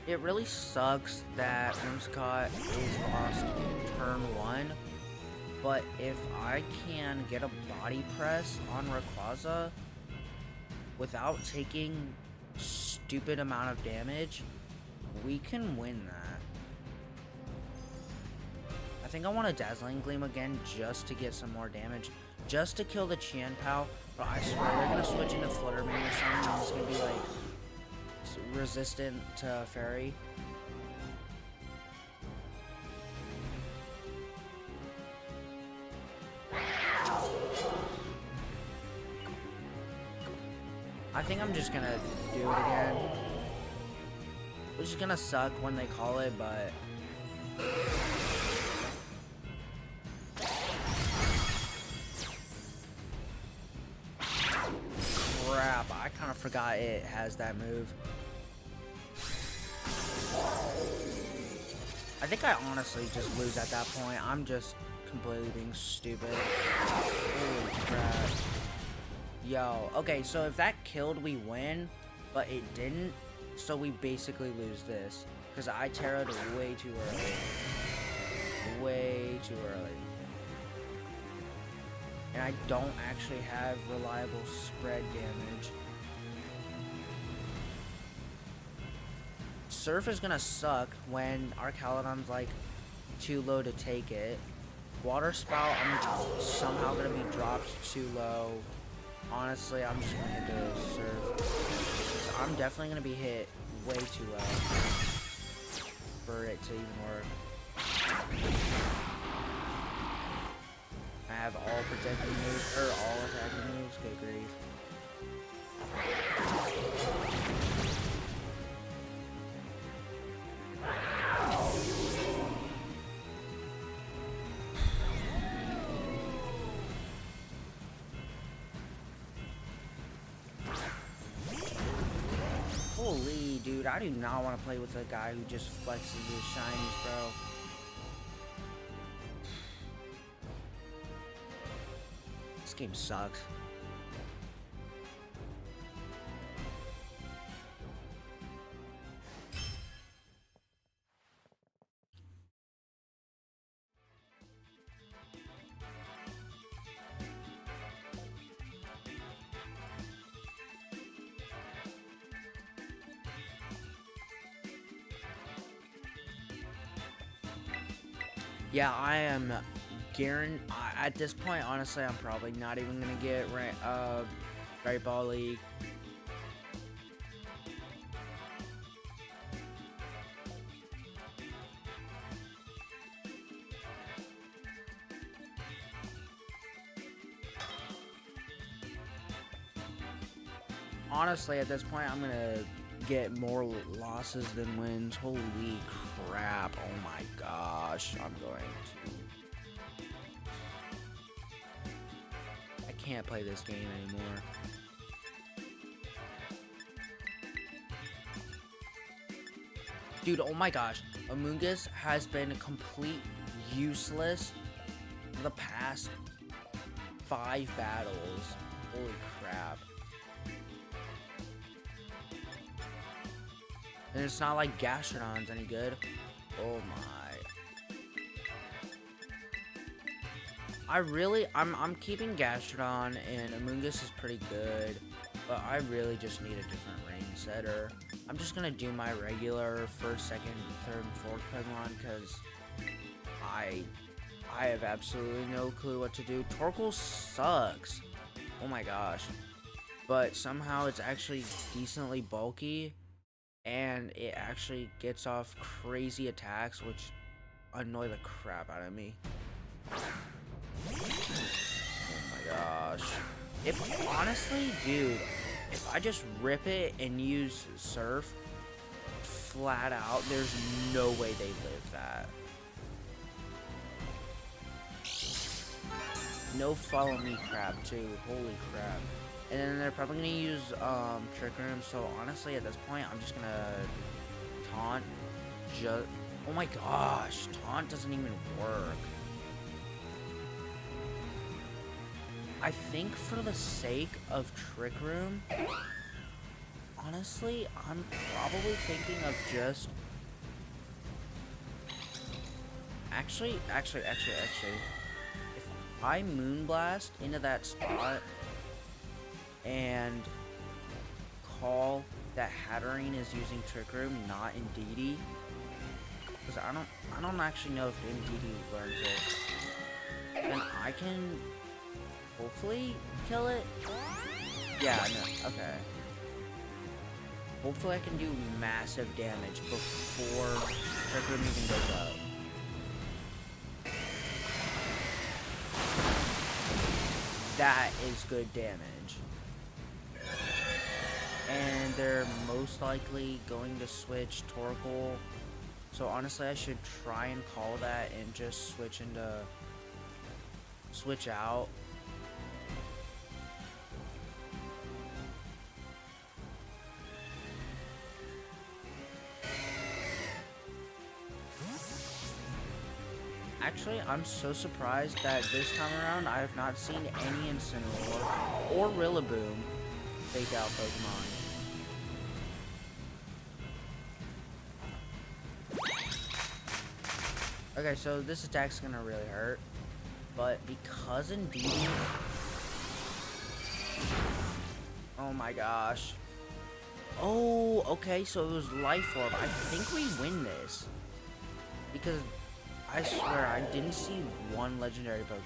It really sucks that Whimsicott is lost turn 1, but if I can get a body press on Rayquaza without taking stupid amount of damage, we can win that. I think I want a Dazzling Gleam again just to get some more damage, just to kill the Qianpao, but I swear they're gonna switch into Fluttermane or something, and it's gonna be like resistant to Fairy. I think I'm just gonna do it again. Which is gonna suck when they call it, but crap, I kind of forgot it has that move. I think I honestly just lose at that point. I'm just completely being stupid. Holy crap. Yo, okay, so if that killed, we win, but it didn't, so we basically lose this. Because I Terra'd way too early. Way too early. And I don't actually have reliable spread damage. Surf is gonna suck when our Caledon's like too low to take it. Water Spout, I'm somehow gonna be dropped too low. Honestly, I'm just gonna hit the Surf. So I'm definitely gonna be hit way too low for it to even work. I have all protecting moves, or all attacking moves, good grief. Holy, dude, I do not want to play with a guy who just flexes his shinies, bro. This game sucks. Yeah, I am at this point, honestly, I'm probably not even gonna get Great Ball League. Honestly, at this point, I'm gonna get more losses than wins. Holy crap. Oh my gosh. I'm going to... I can't play this game anymore. Dude, oh my gosh. Amoonguss has been complete useless for the past 5 battles. Holy crap. And it's not like Gastrodon's any good. Oh my. I'm keeping Gastrodon, and Amoonguss is pretty good, but I really just need a different range setter. I'm just gonna do my regular first, second, third, and fourth Pokemon, because I have absolutely no clue what to do. Torkoal sucks. Oh my gosh. But somehow it's actually decently bulky, and it actually gets off crazy attacks, which annoy the crap out of me. Oh my gosh. Honestly, dude, if I just rip it and use Surf flat out, there's no way they live that. No follow me crap too. Holy crap. And then they're probably gonna use Trick Room, so honestly at this point I'm just gonna taunt. Oh my gosh, taunt doesn't even work. I think for the sake of Trick Room, honestly, I'm probably thinking of just actually, if I Moonblast into that spot and call that Hatterene is using Trick Room, not Indeedee, because I don't actually know if Indeedee learns it, then I can hopefully kill it. Yeah, no, okay. Hopefully I can do massive damage before Trick Room even goes up. That is good damage. And they're most likely going to switch Torkoal. So honestly, I should try and call that and just switch out. Actually, I'm so surprised that this time around I have not seen any Incineroar or Rillaboom fake out Pokemon. Okay, so this attack's gonna really hurt, but because Indeedee... Oh my gosh. Oh, okay, so it was Life Orb. I think we win this. Because I swear, I didn't see one legendary Pokemon.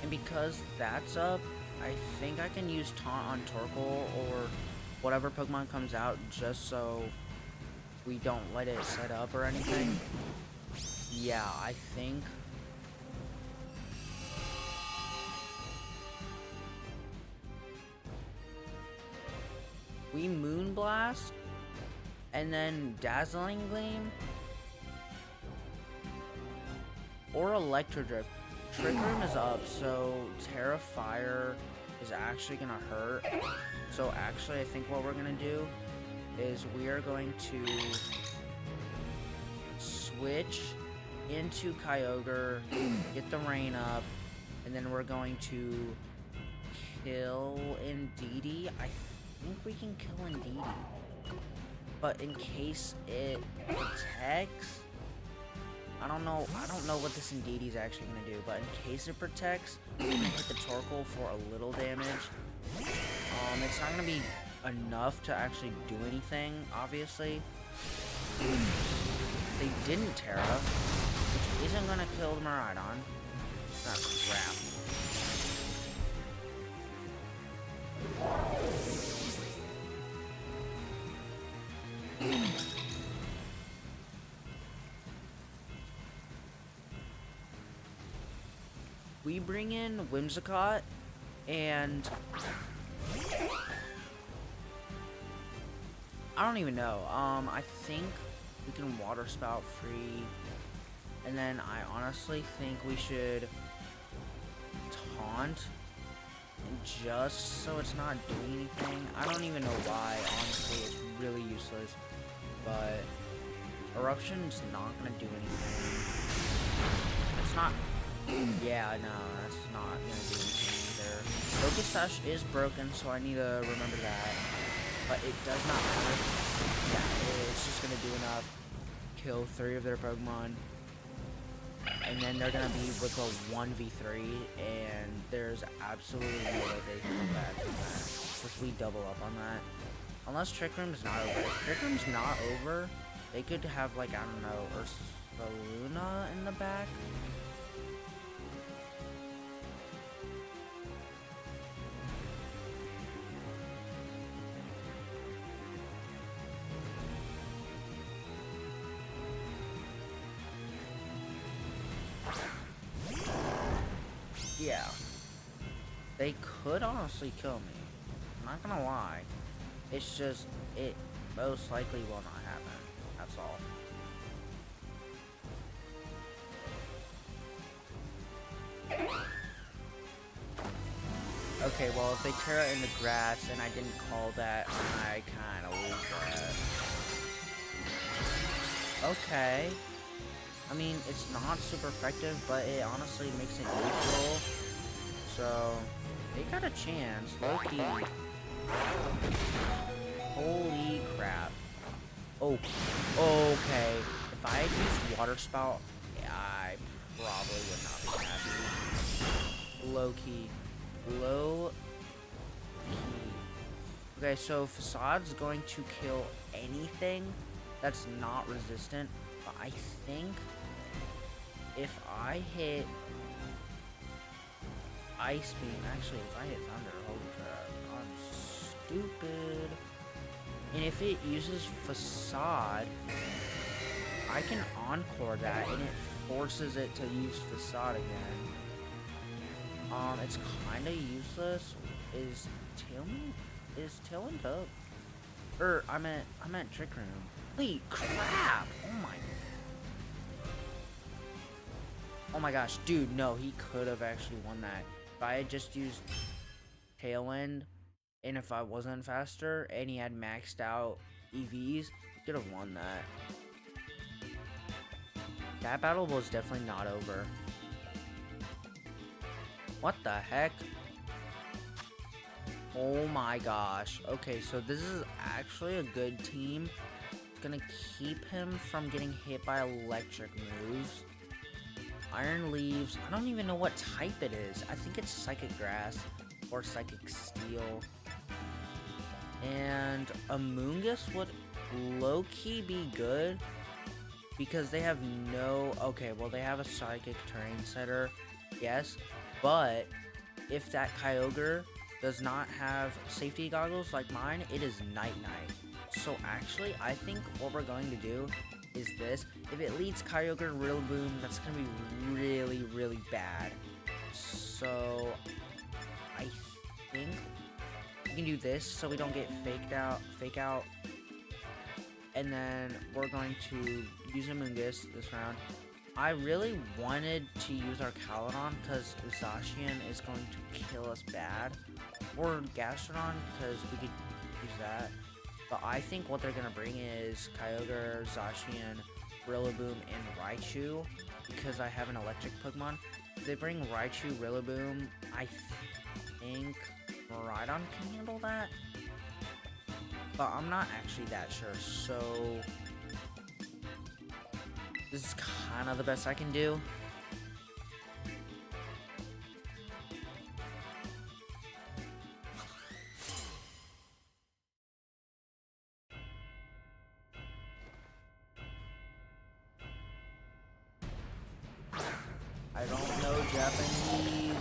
And because that's up, I think I can use Taunt on Torkoal or whatever Pokemon comes out just so we don't let it set up or anything. Yeah, I think... we Moonblast, and then Dazzling Gleam, or Electro Drift. Trick Room is up, so Terra Fire is actually gonna hurt. So actually, I think what we're gonna do is we are going to switch into Kyogre, get the rain up, and then we're going to kill Indeedee. I think we can kill Indeedee, but in case it protects, I don't know what this Indeedee is actually gonna do, but in case it protects, we can hit the Torkoal for a little damage. It's not gonna be enough to actually do anything, obviously. They didn't Terra, which isn't gonna kill the Miraidon. Ah, crap. We bring in Whimsicott, and I don't even know. I think we can Water Spout free, and then I honestly think we should Taunt, and just so it's not doing anything. I don't even know why, honestly, it's really useless, but Eruption's not gonna do anything. It's not. Yeah, no, that's not gonna do anything either. Focus Sash is broken, so I need to remember that. But it does not matter. Yeah, it's just gonna do enough. Kill 3 of their Pokemon. And then they're gonna be with a 1v3, and there's absolutely no way they can come back from that. Because we double up on that. Unless Trick Room's not over. If Trick Room's not over, they could have, like, I don't know, Ursaluna in the back. Yeah. They could honestly kill me. I'm not gonna lie. It's just, it most likely will not happen. That's all. Okay, well, if they tear it in the grass and I didn't call that, I kind of lose that. Okay. I mean, it's not super effective, but it honestly makes it neutral. So, they got a chance. Low-key. Holy crap. Oh, okay. If I had used Water Spout, I probably would not be happy. Low-key. Low-key. Okay, so Facade's going to kill anything that's not resistant. But I think if I hit Ice Beam, actually, if I hit Thunder, holy crap, I'm stupid. And if it uses Facade, I can Encore that, and it forces it to use Facade again. It's kind of useless. Is Tailwind up? Or, I meant Trick Room. Holy crap! Oh my gosh, dude, no, he could have actually won that. If I had just used Tailwind, and if I wasn't faster, and he had maxed out EVs, he could have won that. That battle was definitely not over. What the heck? Oh my gosh. Okay, so this is actually a good team. It's gonna keep him from getting hit by electric moves. Iron Leaves. I don't even know what type it is. I think it's Psychic Grass or Psychic Steel. And Amoonguss would low-key be good because they have no... Okay, well, they have a Psychic Terrain Setter, yes, but if that Kyogre does not have safety goggles like mine, it is Night-Night. So actually, I think what we're going to do is this. If it leads Kyogre Rillaboom, that's going to be really, really bad. So, I think we can do this so we don't get fake out. And then we're going to use Amoonguss this round. I really wanted to use our Caledon because Zacian is going to kill us bad. Or Gastrodon because we could use that. But I think what they're going to bring is Kyogre, Zacian, Rillaboom, and Raichu because I have an electric Pokemon. If they bring Raichu, Rillaboom, I think Miraidon can handle that. But I'm not actually that sure, so this is kind of the best I can do. I don't know Japanese.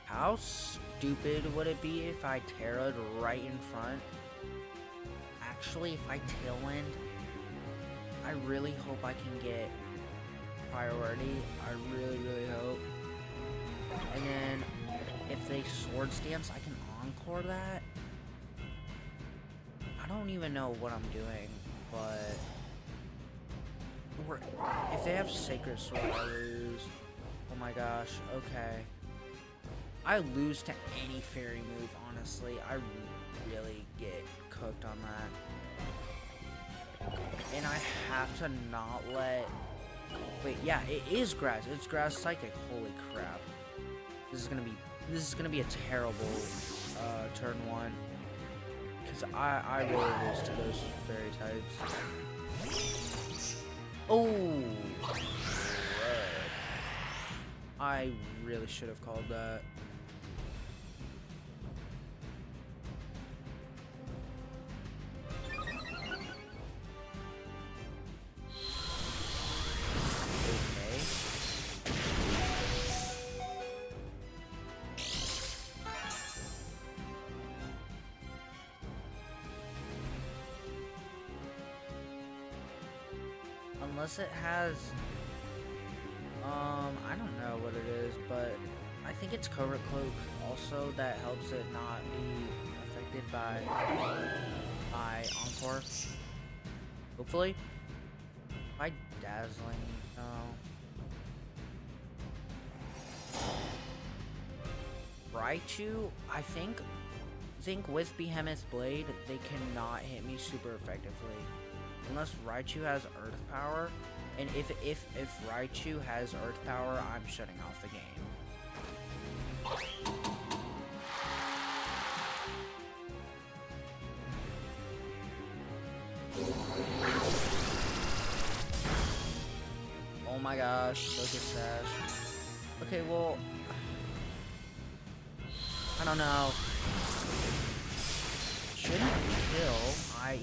How stupid would it be if I Terra'd right in front? Actually, if I Tailwind, I really hope I can get priority. I really, really hope. And then, if they Swords Dance, I can Encore that. I don't even know what I'm doing, but... Or if they have Sacred Sword, I lose. Oh my gosh, okay. I lose to any fairy move, honestly. I really get cooked on that. And I have to not let... Wait, yeah, it is grass. It's grass psychic. Holy crap. This is gonna be a terrible turn one. Because I really lose to those fairy types. Oh! I really should have called that. Unless it has, I don't know what it is, but I think it's Covert Cloak also that helps it not be affected by Encore. Hopefully. By Dazzling, no. Raichu, I think with Behemoth Blade, they cannot hit me super effectively. Unless Raichu has Earth Power, and if Raichu has Earth Power, I'm shutting off the game. Oh my gosh, Focus Sash. Okay, well, I don't know. Shouldn't kill.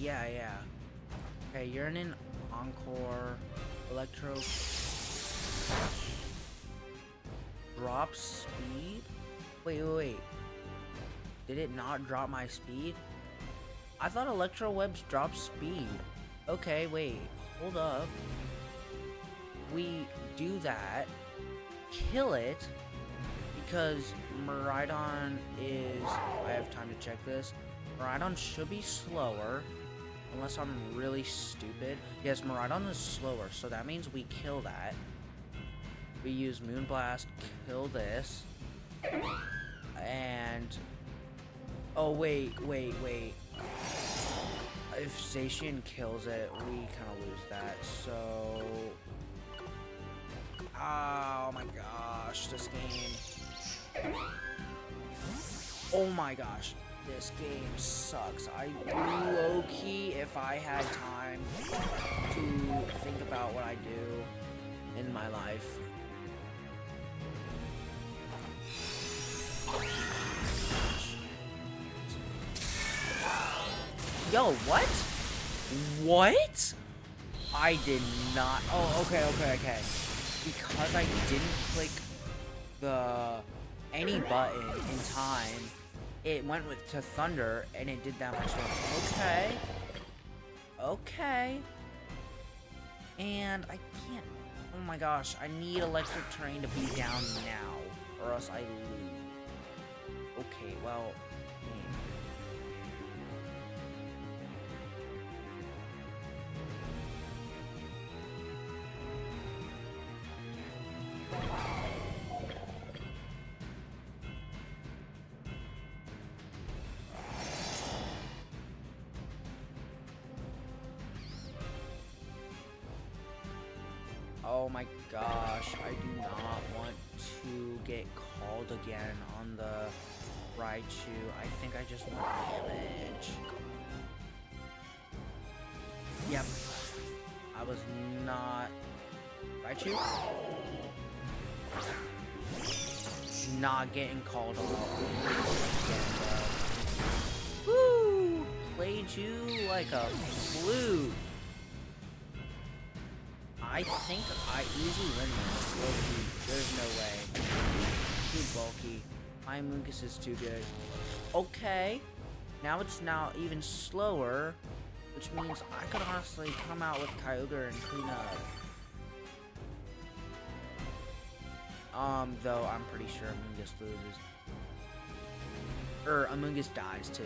Yeah. Okay, you're in an Encore. Electro. Drop speed? Wait. Did it not drop my speed? I thought Electro Webs drop speed. Okay, wait. Hold up. We do that. Kill it. Because Miraidon is... I have time to check this. Miraidon should be slower. Unless I'm really stupid. Yes, Miraidon is slower, so that means we kill that. We use Moonblast, kill this. And... Oh, wait. If Zacian kills it, we kind of lose that, so... Oh my gosh, this game... Oh my gosh. This game sucks. I low-key, if I had time to think about what I do in my life. Yo, what? What? I did not. Oh, okay. Because I didn't click any button in time, it went to Thunder, and it did that much damage. Okay. And I can't... Oh my gosh, I need Electric Terrain to be down now, or else I lose. Okay, well... Oh my gosh, I do not want to get called again on the Raichu. I think I just want damage. Yep. I was not... Raichu? Not getting called on. Woo! Played you like a flute. I think I easy win this. Low-key. There's no way. Too bulky. My Mungus is too good. Okay. Now it's even slower, which means I could honestly come out with Kyogre and clean up. Though I'm pretty sure Amoonguss loses. Amoonguss dies to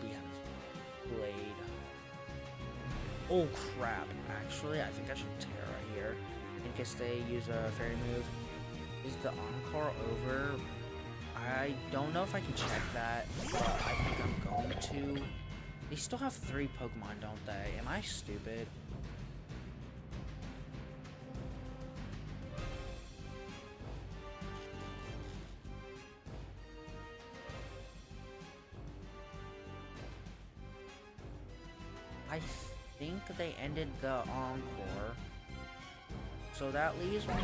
Behemoth Blade. Oh crap, actually, I think I should Terra here, in case they use a fairy move. Is the encore over? I don't know if I can check that, but I think I'm going to. They still have 3 Pokemon, don't they? Am I stupid? I think they ended the encore. So that leaves me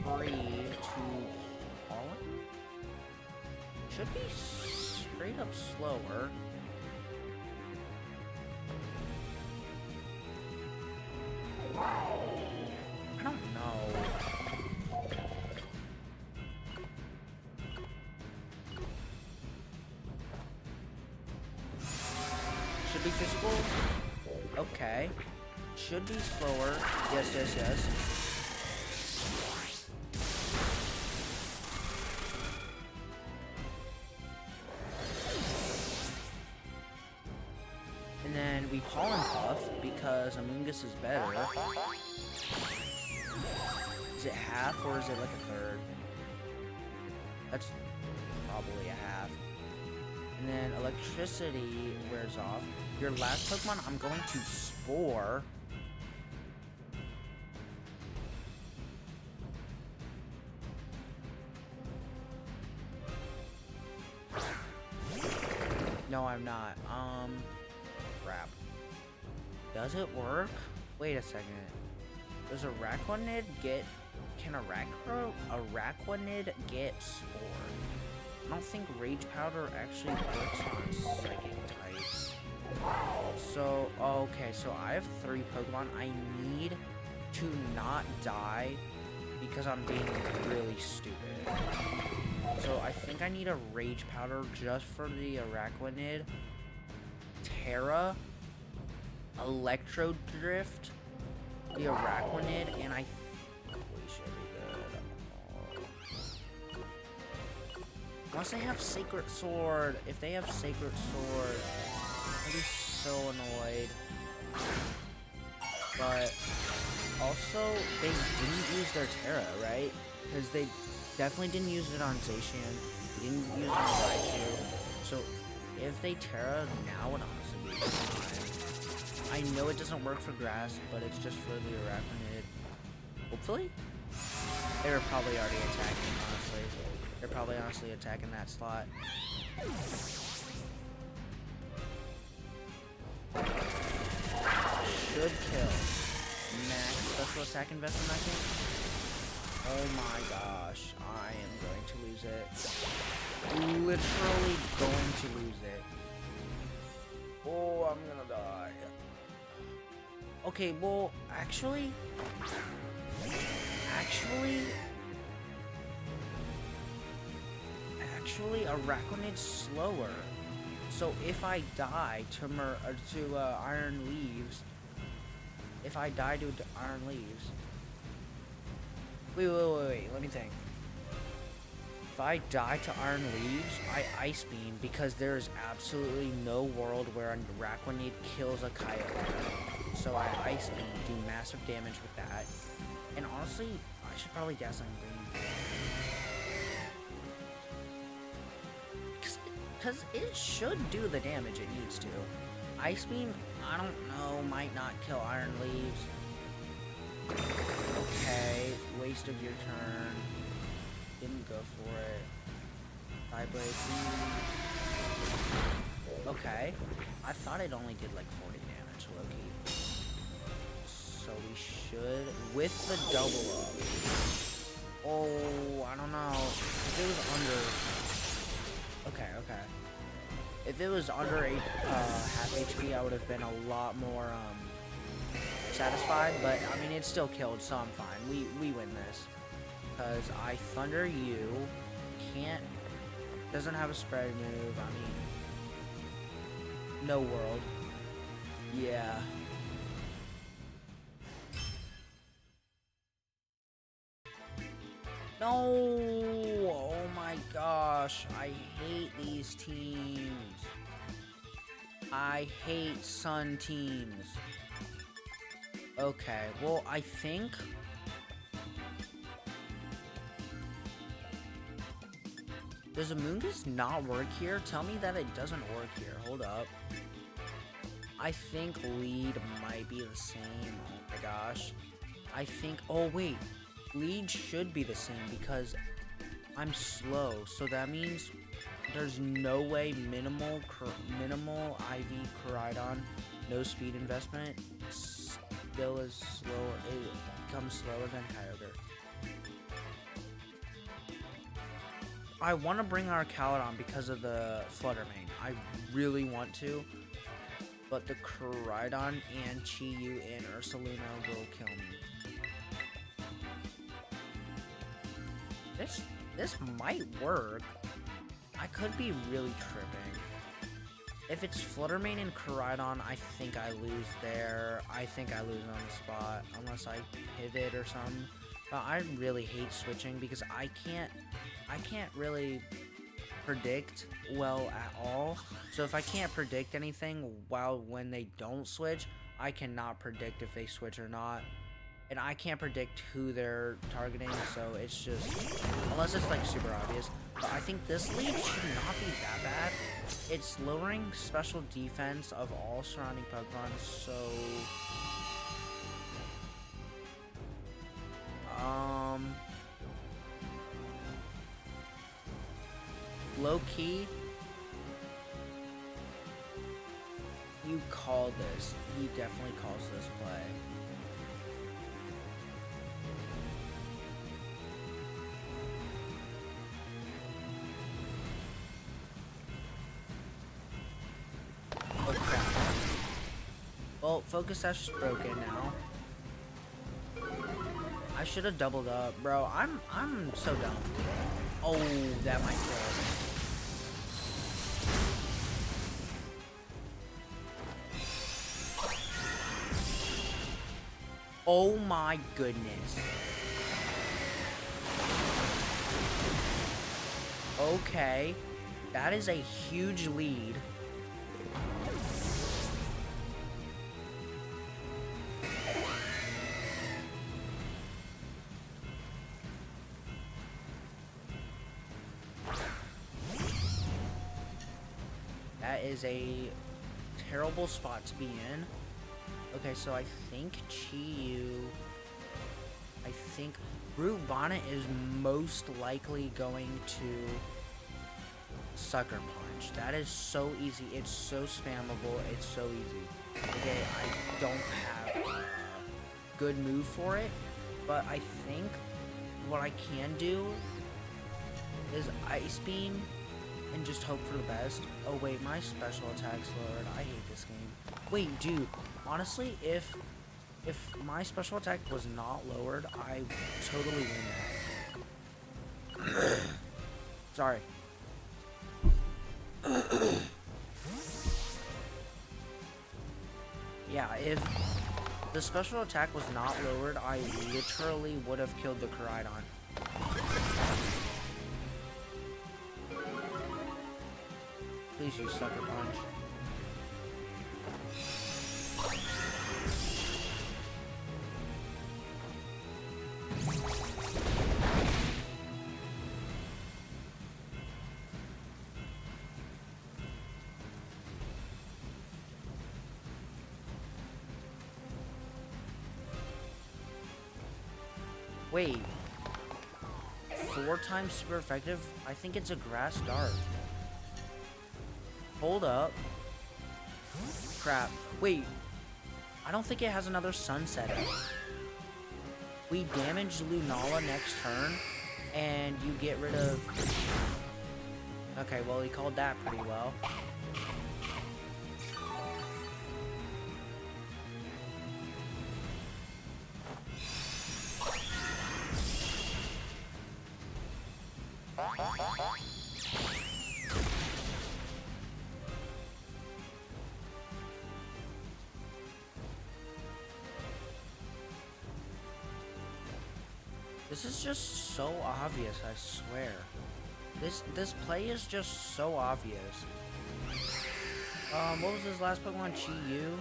free to Pollen? Should be straight up slower. I don't know. Should be physical. Okay. Should be slower. Yes, yes, yes. And then we Pollen Puff because Amoonguss is better. Is it half or is it like a third? That's probably a half. And then electricity wears off. Your last Pokemon, I'm going to Spore. No, I'm not. Crap. Does it work? Wait a second. Does Araquanid get... Can Araquanid get Spore? I don't think Rage Powder actually works on Psychic types. So, okay, so I have 3 Pokemon. I need to not die because I'm being really stupid. So I think I need a Rage Powder just for the Araquanid. Terra, Electro Drift, the Araquanid, and I think we should be good. Unless they have Sacred Sword. If they have Sacred Sword, I'd be so annoyed. But also, they didn't use their Terra, right? Because they definitely didn't use it on Zacian. They didn't use it on Raichu. So if they Terra, now would honestly be fine. I know it doesn't work for grass, but it's just for the Araquanid. Hopefully? They were probably already attacking, honestly. They're probably honestly attacking that slot. Should kill. Max special attack investment, I think. Oh my gosh, I am going to lose it. Literally going to lose it. Oh, I'm gonna die. Okay, well, actually, Araquanid's slower. So if I die to Iron Leaves, wait, let me think. If I die to Iron Leaves, I Ice Beam because there is absolutely no world where a Araquanid kills a Coyote. So I Ice Beam, do massive damage with that. And honestly, I should probably Dazzling Gleam. Because it should do the damage it needs to. Ice Beam, I don't know, might not kill Iron Leaves. Okay, waste of your turn. Didn't go for it. Vibrate. Okay. I thought it only did like 40 damage, Loki. So we should, with the double up. Oh, I don't know. If it was under... Okay. If it was under half HP, I would have been a lot more satisfied. But I mean, it still killed, so I'm fine. We win this because I Thunder you. Doesn't have a spread move. I mean, no world. Yeah. No! Oh my gosh, I hate these teams. I hate Sun teams. Okay, well, I think Does Amoonguss not work here? Tell me that it doesn't work here. Hold up. I think lead might be the same. Oh my gosh. I think... Oh, wait. Lead should be the same because I'm slow. So that means there's no way minimal IV Koraidon, no speed investment, still is slower. It becomes slower than Kyogre. I want to bring our Caledon because of the Flutter Mane. I really want to. But the Koraidon and Chi-Yu and Ursaluna will kill me. This might work. I could be really tripping. If it's Flutter Mane and Koraidon, I think I lose there. I think I lose on the spot unless I pivot or something. But I really hate switching because I can't really predict well at all. So if I can't predict anything when they don't switch, I cannot predict if they switch or not. And I can't predict who they're targeting, so it's just, unless it's like super obvious. But I think this lead should not be that bad. It's lowering special defense of all surrounding Pokemon, so low key, you call this. He definitely calls this play. Oh crap. Well, Focus Sash is broken now. I should have doubled up, bro. I'm so dumb. Oh, that might kill us. Oh my goodness. Okay. That is a huge lead. That is a terrible spot to be in. Okay, so I think Brute Bonnet is most likely going to Sucker Punch. That is so easy. It's so spammable. It's so easy. Okay, I don't have a good move for it, but I think what I can do is Ice Beam and just hope for the best. Oh wait, my special attack's lowered. I hate this game. Wait, dude, honestly, if my special attack was not lowered, I totally win that. Sorry. Yeah, if the special attack was not lowered, I literally would have killed the Koraidon. Please use Sucker Punch. Wait. 4 times super effective? I think it's a grass dart. Hold up. Crap. Wait. I don't think it has another sunset. We damage Lunala next turn, and you get rid of... Okay, well, he called that pretty well. This is just so obvious, I swear. This play is just so obvious. What was his last Pokemon? Chi-Yu?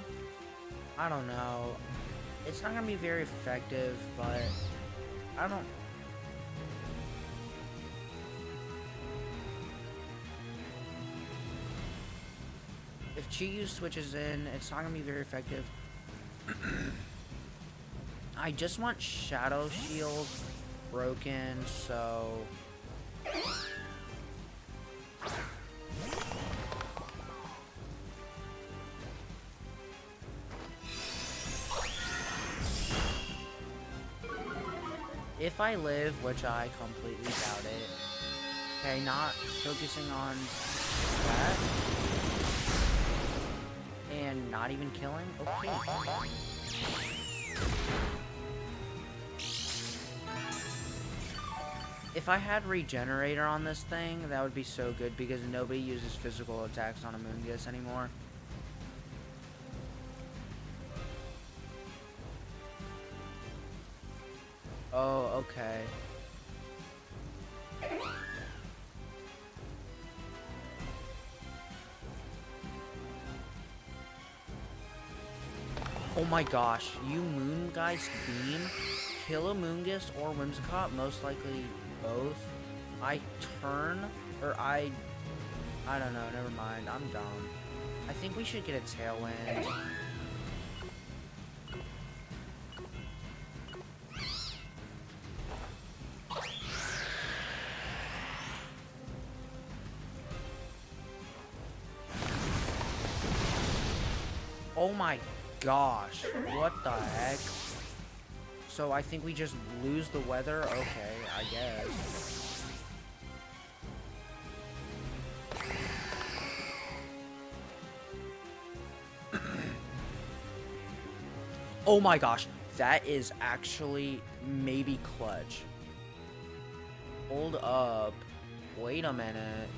I don't know. It's not gonna be very effective, but I don't... if Chi-Yu switches in, it's not gonna be very effective. I just want Shadow Shield broken, so... If I live, which I completely doubt it. Okay, not focusing on that. And not even killing? Okay. If I had Regenerator on this thing, that would be so good because nobody uses physical attacks on a Moongus anymore. Oh, okay. Oh my gosh, you Moongeist Beam, kill a Moongus or Whimsicott, most likely both. I turn, or I don't know, never mind, I'm dumb. I think we should get a Tailwind. Oh my gosh, what the heck? So I think we just lose the weather? Okay, I guess. Oh my gosh, that is actually maybe clutch. Hold up. Wait a minute.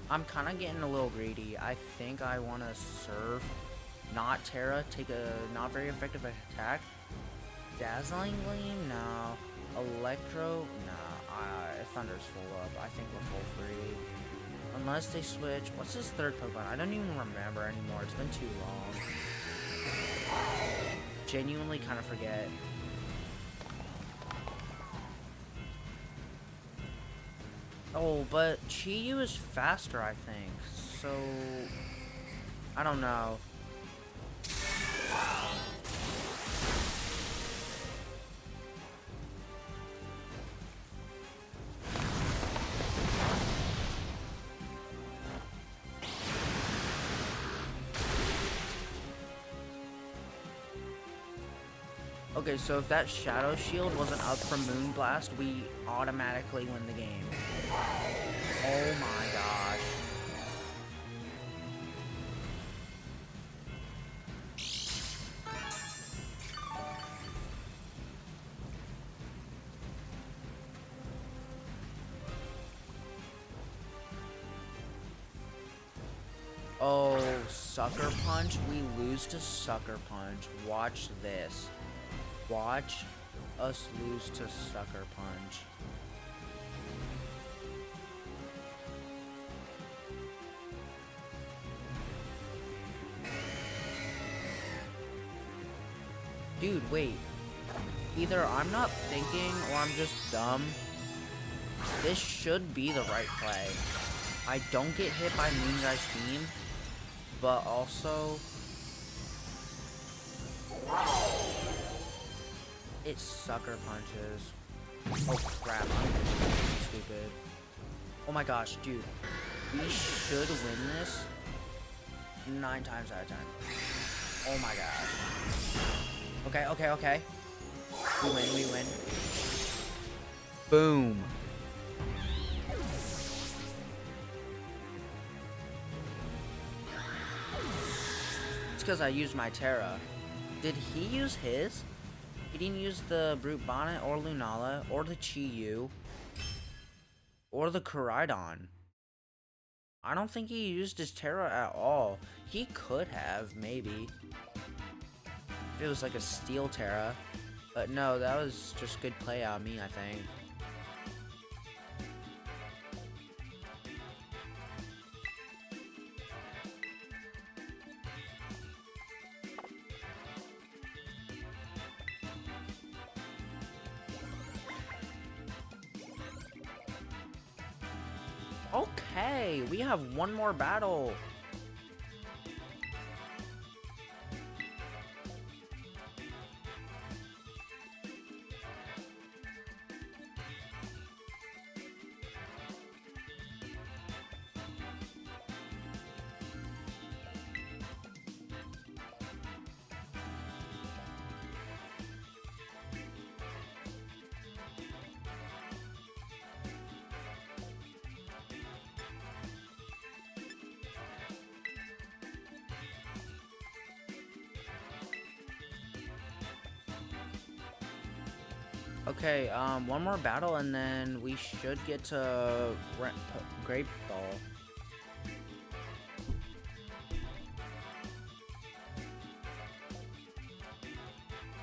I'm kind of getting a little greedy. I think I want to serve, not Terra, take a not very effective attack. Dazzling Gleam? No. Electro? No. Thunder's full up. I think we're full free. Unless they switch. What's his third Pokemon? I don't even remember anymore. It's been too long. Genuinely kind of forget. Oh, but Chi-Yu is faster, I think. So... I don't know. Okay, so if that Shadow Shield wasn't up from Moonblast, we automatically win the game. Oh my gosh. Oh, Sucker Punch? We lose to Sucker Punch. Watch this. Watch us lose to Sucker Punch. Dude, wait. Either I'm not thinking or I'm just dumb. This should be the right play. I don't get hit by Moongeist Beam, but also... it Sucker Punches. Oh crap, I'm stupid. Oh my gosh, dude. We should win this 9 times out of 10. Oh my gosh. Okay, okay, okay. We win, we win. Boom. It's because I used my Terra. Did he use his? He didn't use the Brute Bonnet or Lunala or the Chi-Yu or the Koraidon. I don't think he used his Terra at all. He could have, maybe. If it was like a Steel Terra. But no, that was just good play out of me, I think. Hey, we have one more battle. Okay, one more battle and then we should get to Grape Ball.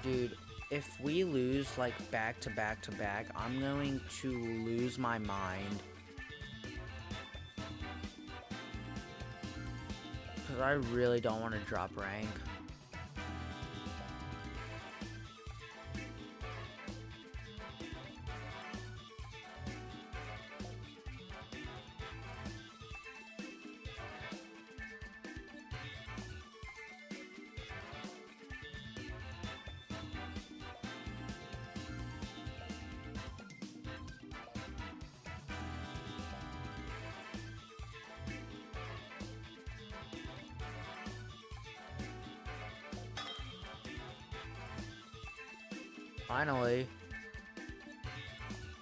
Dude, if we lose like back to back to back, I'm going to lose my mind. Because I really don't want to drop rank. Finally.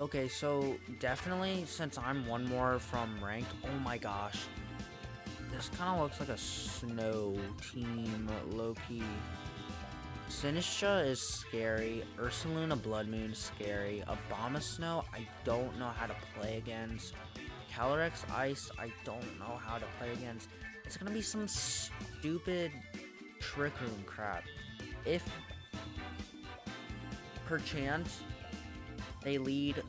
Okay, so definitely since I'm one more from ranked, oh my gosh. This kind of looks like a snow team, low-key. Sinistra is scary. Ursaluna Blood Moon scary. Abomasnow, I don't know how to play against. Calyrex Ice, I don't know how to play against. It's gonna be some stupid Trick Room crap. If perchance they lead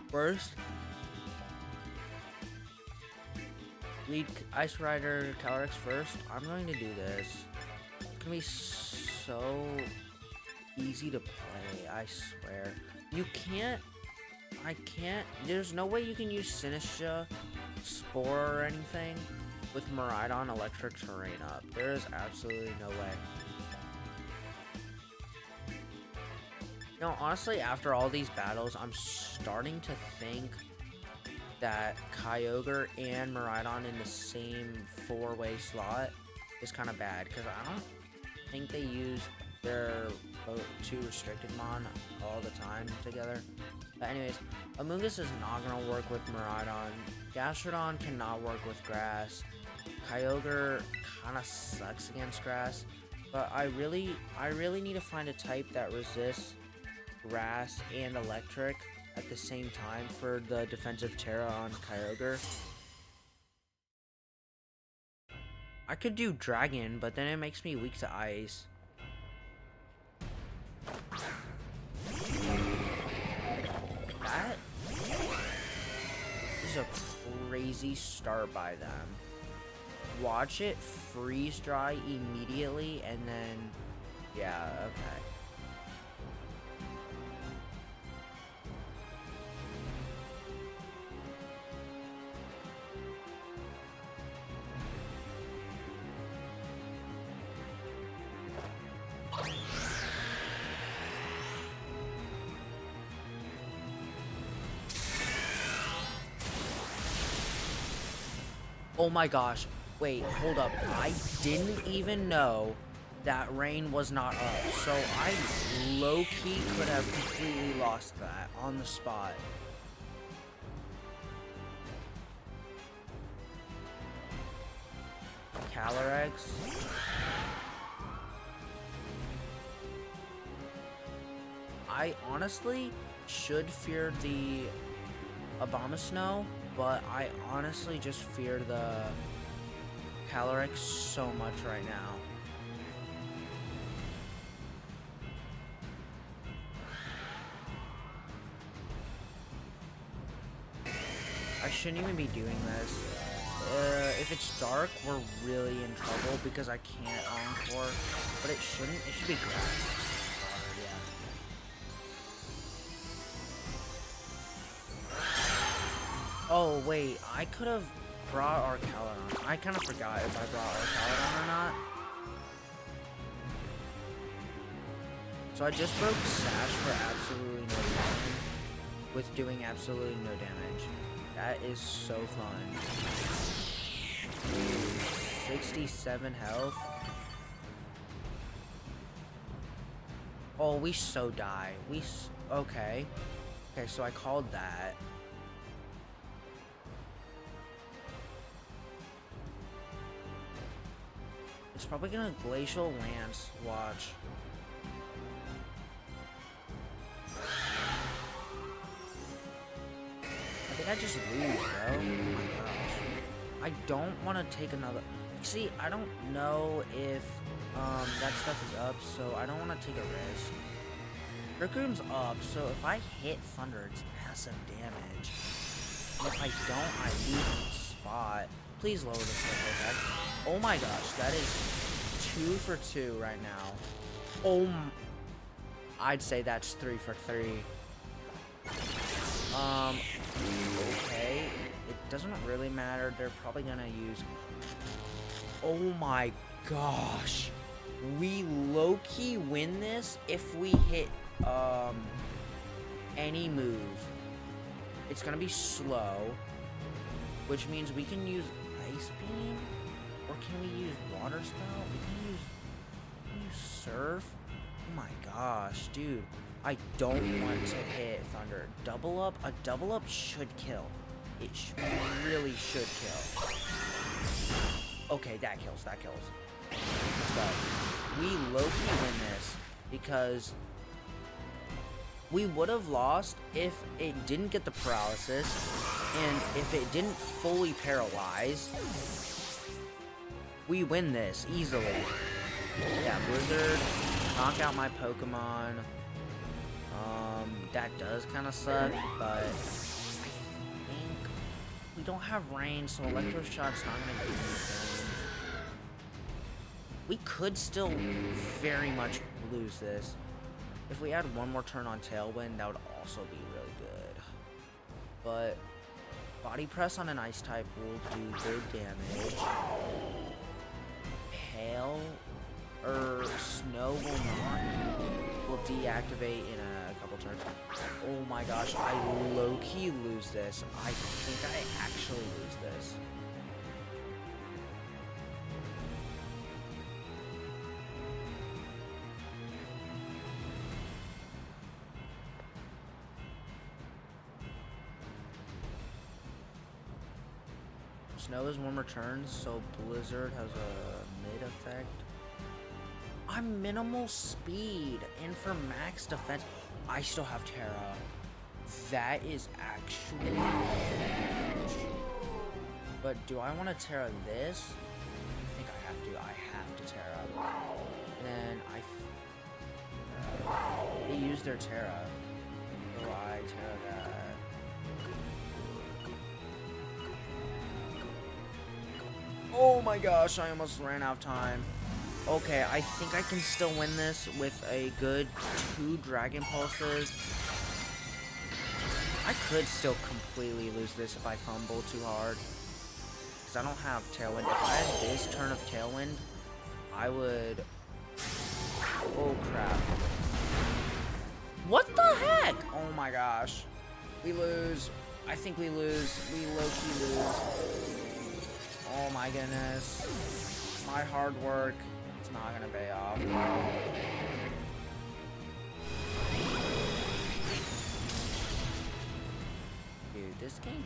first, lead Ice Rider Calyrex first, I'm going to do this. It's gonna be so easy to play, I swear. There's no way you can use Sinistra, Spore, or anything with Miraidon Electric Terrain up. There is absolutely no way. You know, honestly, after all these battles, I'm starting to think that Kyogre and Miraidon in the same 4-way slot is kind of bad, because I don't think they use their 2 restricted mon all the time together. But anyways, Amoonguss is not going to work with Miraidon. Gastrodon cannot work with Grass. Kyogre kind of sucks against Grass. But I really need to find a type that resists Grass and Electric at the same time for the defensive Terra on Kyogre. I could do Dragon, but then it makes me weak to Ice. That is a crazy start by them. Watch it freeze dry immediately, and then, yeah, okay. Oh my gosh, wait, hold up. I didn't even know that rain was not up, so I low-key could have completely lost that on the spot. Calyrex. I honestly should fear the Abomasnow, but I honestly just fear the Calyrex so much right now. I shouldn't even be doing this. If it's dark, we're really in trouble because I can't Encore, but it shouldn't. It should be Grass. Oh wait, I could have brought our Caledon. I kind of forgot if I brought our Caledon or not. So I just broke Sash for absolutely no reason, with doing absolutely no damage. That is so fun. 67 health. Oh, we so die. Okay. Okay, so I called that. It's probably gonna Glacial Lance. Watch. I think I just lose, bro. Oh my gosh. I don't want to take another... See, I don't know if that stuff is up, so I don't want to take a risk. Brick Room's up, so if I hit Thunder, it's massive damage. And if I don't, I lose the spot. Please lower the special attack. Oh my gosh, that is 2 for 2 right now. I'd say that's 3 for 3. Okay. It doesn't really matter. They're probably gonna use... Oh my gosh. We low-key win this if we hit, any move. It's gonna be slow, which means we can use Ice Beam, or can we use Water Spout? We can use Surf. Oh my gosh, dude. I don't want to hit Thunder. Double up? A double up should kill. It really should kill. Okay, that kills, that kills. Let's go. We low-key win this because we would have lost if it didn't get the paralysis and if it didn't fully paralyze. We win this easily. Yeah, Blizzard, knock out my Pokemon. That does kind of suck, but I think we don't have rain, so Electro Shock's not gonna do anything. We could still very much lose this. If we had one more turn on Tailwind, that would also be really good. But Body Press on an Ice type will do good damage. Hail or Snow will deactivate in a couple turns. Oh my gosh, I low-key lose this. I think I actually lose this. Snow is warmer turns, so Blizzard has a mid effect. I'm minimal speed, and for max defense, I still have Terra. That is actually huge. But do I want to Terra this? I think I have to. I have to Terra. And then they use their Terra. So I Terra that. Oh my gosh, I almost ran out of time. Okay, I think I can still win this with a good 2 Dragon Pulses. I could still completely lose this if I fumble too hard. Because I don't have Tailwind. If I had this turn of Tailwind, I would... Oh crap. What the heck? Oh my gosh. We lose. I think we lose. We low-key lose. Oh my goodness. My hard work, it's not gonna pay off. Dude, this game...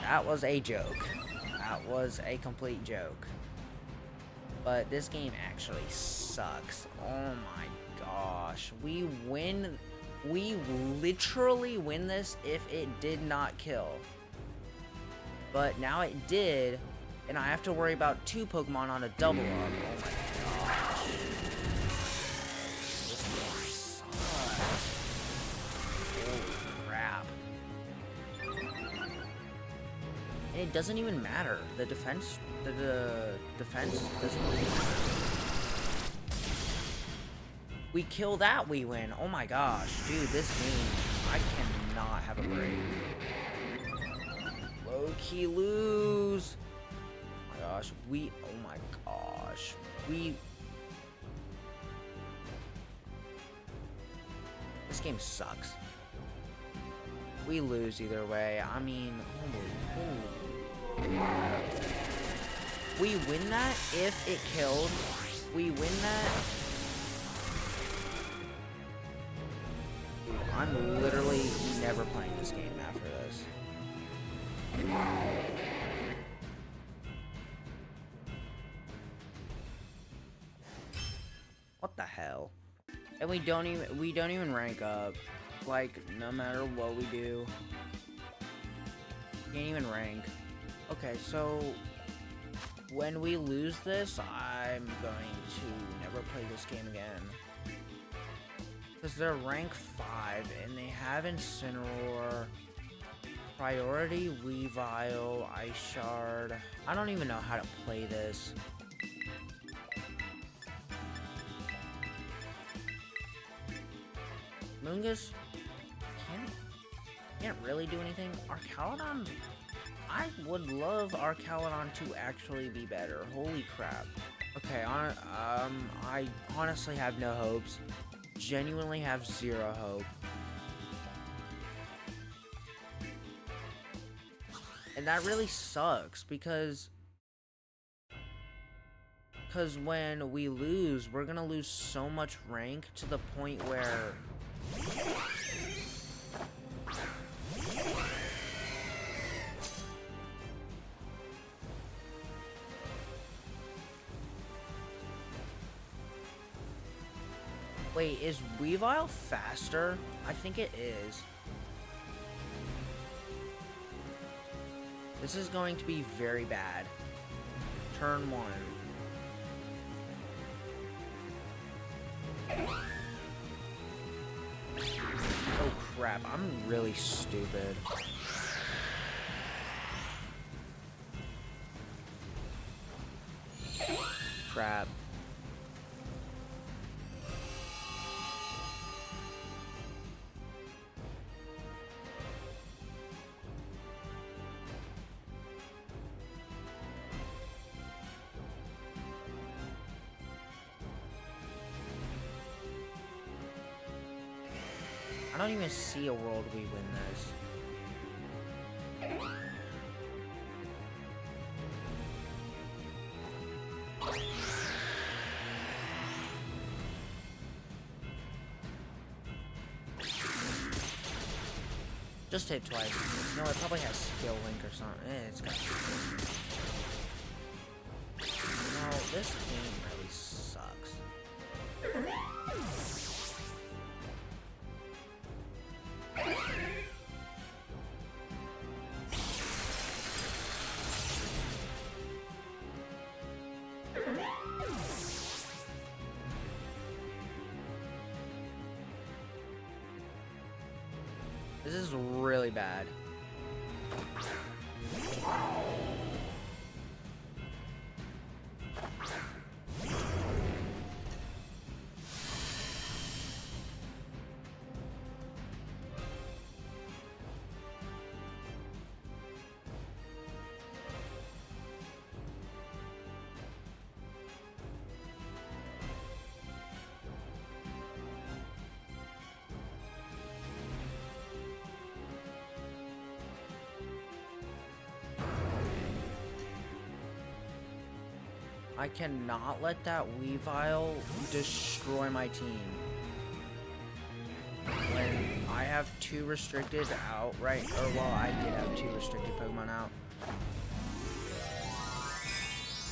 That was a joke. That was a complete joke. But this game actually sucks. Oh my gosh. We win... We literally win this if it did not kill. But now it did, and I have to worry about 2 Pokemon on a double up. Oh my gosh. This game sucks. Holy crap. And it doesn't even matter. The defense doesn't really matter. We kill that, we win. Oh my gosh. Dude, this game, I cannot have a break. low-key lose. Oh my gosh, oh my gosh. This game sucks. We lose either way. I mean, holy. We win that if it killed. We win that. Dude, I'm literally never playing this game after this. What the hell? And we don't even rank up. Like, no matter what we do. Can't even rank. Okay, so when we lose this, I'm going to never play this game again. Because they're rank 5 and they have Incineroar, Priority, Weavile, Ice Shard. I don't even know how to play this. Moongus can't really do anything. Arcaludon, I would love Arcaludon to actually be better. Holy crap. Okay, I honestly have no hopes. Genuinely have zero hope. And that really sucks because when we lose, we're gonna lose so much rank to the point where wait, is Weavile faster? I think it is. This is going to be very bad. Turn 1. Oh crap, I'm really stupid. Crap. I don't even see a world we win this. Just hit twice. No, it probably has skill link or something. It's got. No, this game really sucks. This is really bad. I cannot let that Weavile destroy my team. When I have 2 restricted out, right? Or well, I did have 2 restricted Pokemon out.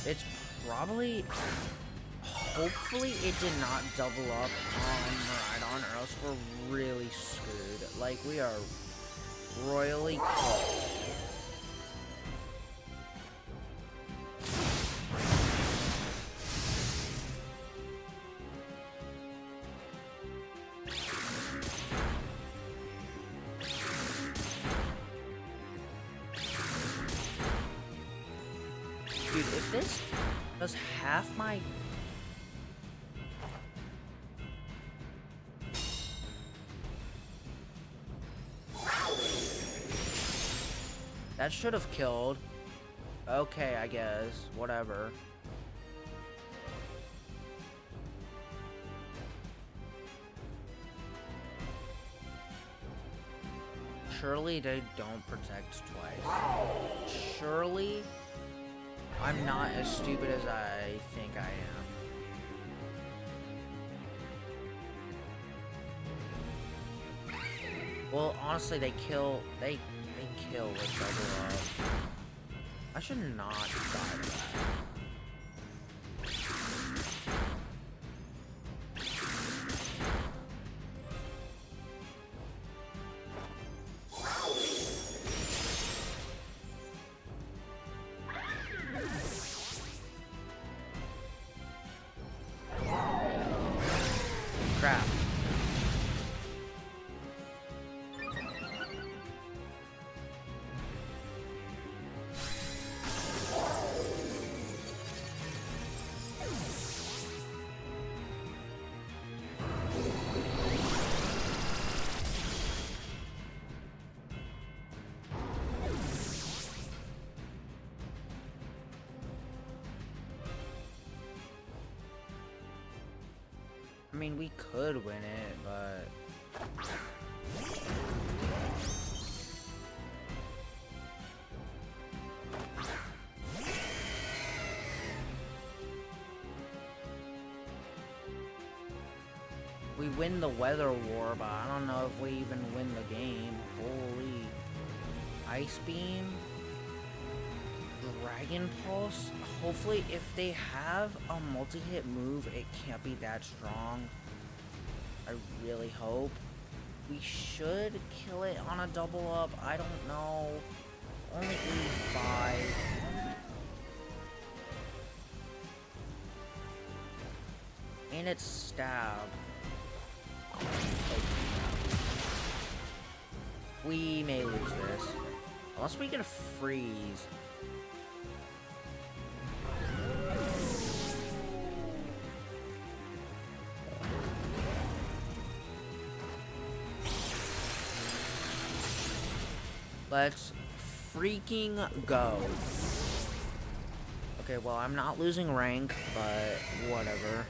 It's probably... Hopefully it did not double up on Miraidon, or else we're really screwed. Like, we are royally cooked. Dude, if this does half my... That that should have killed. Okay, I guess. Whatever. Surely they don't protect twice. Surely I'm not as stupid as I think I am. Well, honestly, they kill with double up. I should not die to that. Crap. I mean, we could win it, but... we win the weather war, but I don't know if we even win the game. Holy. Ice Beam? Dragon Pulse? Hopefully, if they have a multi-hit move, it can't be that strong. I really hope. We should kill it on a double up. I don't know. Only 85. And it's stab. We may lose this. Unless we get a freeze. Let's freaking go. Okay, well, I'm not losing rank, but whatever.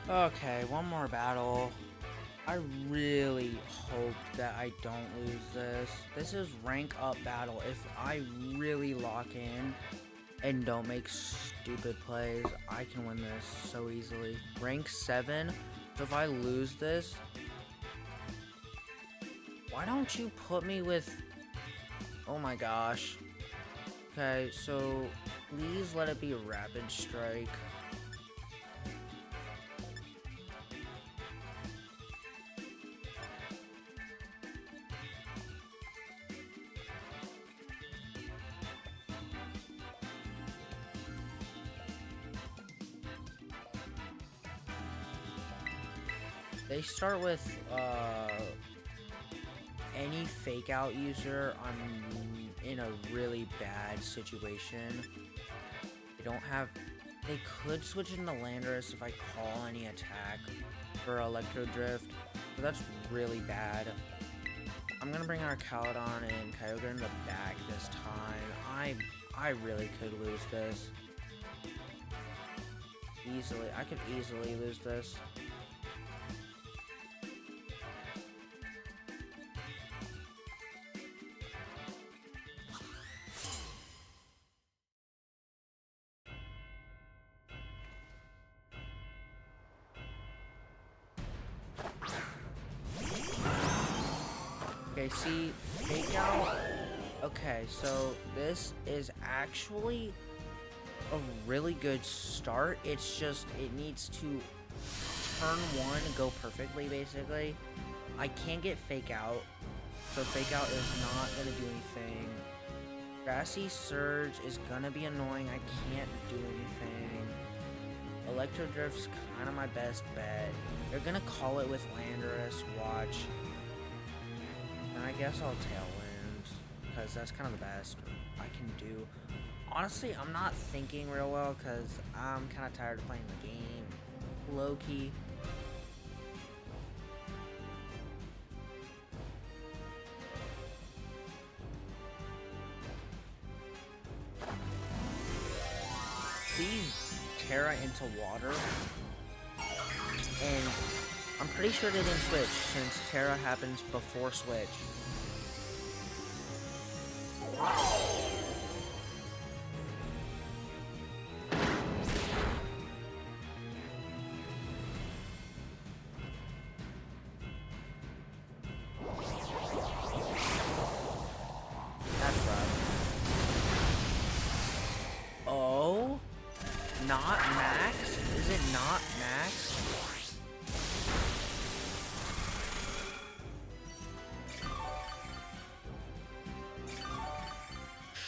Okay, one more battle. I really hope that I don't lose this. This is rank up battle. If I really lock in and don't make stupid plays, I can win this so easily. Rank 7, so if I lose this, why don't you put me with... oh my gosh. Okay, so please let it be a rapid strike. They start with any fake out user. I'm in a really bad situation. They don't have... they could switch into Landorus if I call any attack for Electro Drift, but that's really bad. I'm gonna bring our Caledon and Kyogre in the back this time. I really could lose this. Easily. I could easily lose this. Okay, see, fake out. Okay, so this is actually a really good start. It's just, it needs to turn one go perfectly, basically. I can't get fake out, so fake out is not gonna do anything. Grassy Surge is gonna be annoying. I can't do anything. Electro Drift's kind of my best bet. They're gonna call it with Landorus. Watch. And I guess I'll Tailwind, because that's kind of the best I can do. Honestly, I'm not thinking real well, because I'm kind of tired of playing the game. Low-key. squeeze Terra into water, and I'm pretty sure they didn't switch since Terra happens before switch. That's rough. Oh? Not max? Is it not max?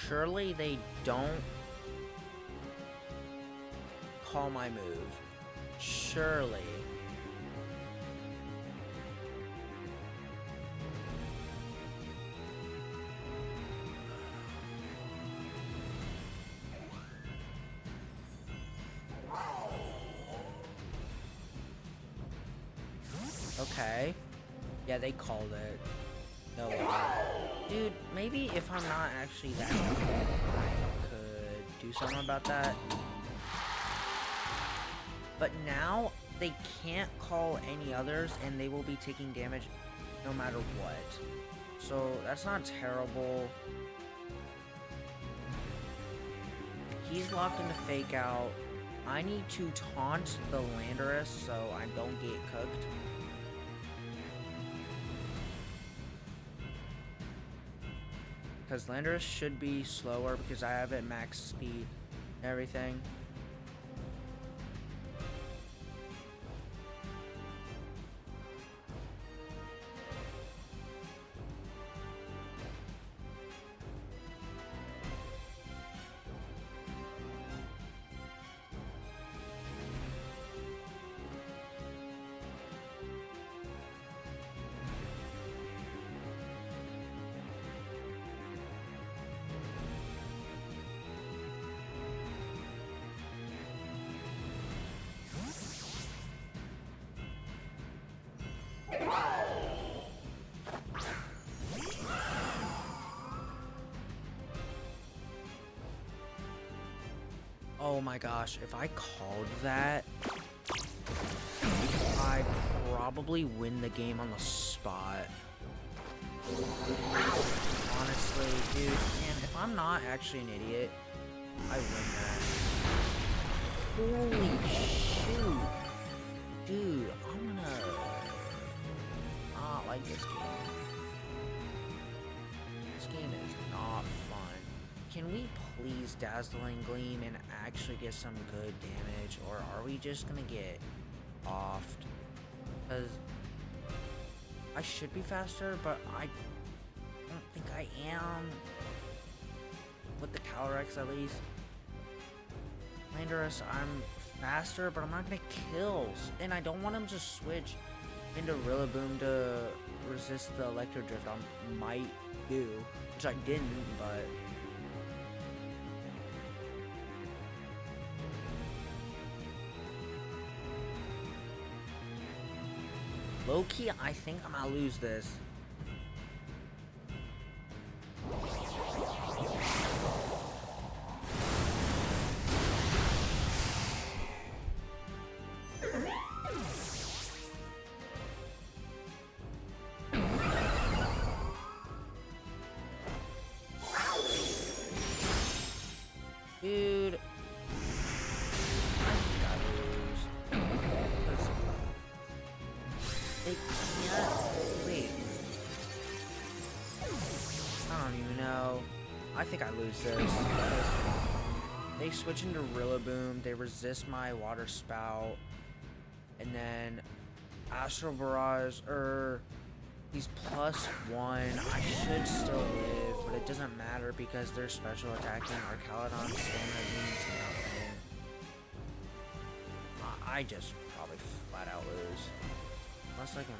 Surely they don't call my move. Surely. Okay. Yeah, they called it. No way. Dude, maybe if I'm not actually that good, I could do something about that. But now, they can't call any others, and they will be taking damage no matter what. So, that's not terrible. He's locked into Fake Out. I need to taunt the Landorus so I don't get cooked. Because Landorus should be slower because I have it max speed and everything. Oh my gosh, if I called that, I'd probably win the game on the spot. Honestly, dude, man, if I'm not actually an idiot, I win that. Holy shoot. Dude, I'm gonna not like this game. This game is not fun. Can we please Dazzling Gleam and actually get some good damage, or are we just gonna get offed? Because I should be faster, but I don't think I am. With the Calyrex at least. Landorus, I'm faster, but I'm not gonna kill. And I don't want him to switch into Rillaboom to resist the Electro Drift I might do, which I didn't, but low-key, I think I'm gonna lose this. Dude, I think I lose. They can't. Wait. I don't even know. I think I lose this. They switch into Rillaboom. They resist my Water Spout. And then Astral Barrage, he's +1. I should still live, but it doesn't matter because they're special attacking. Our Caledon stamina means nothing. I just probably flat out lose. Unless I can.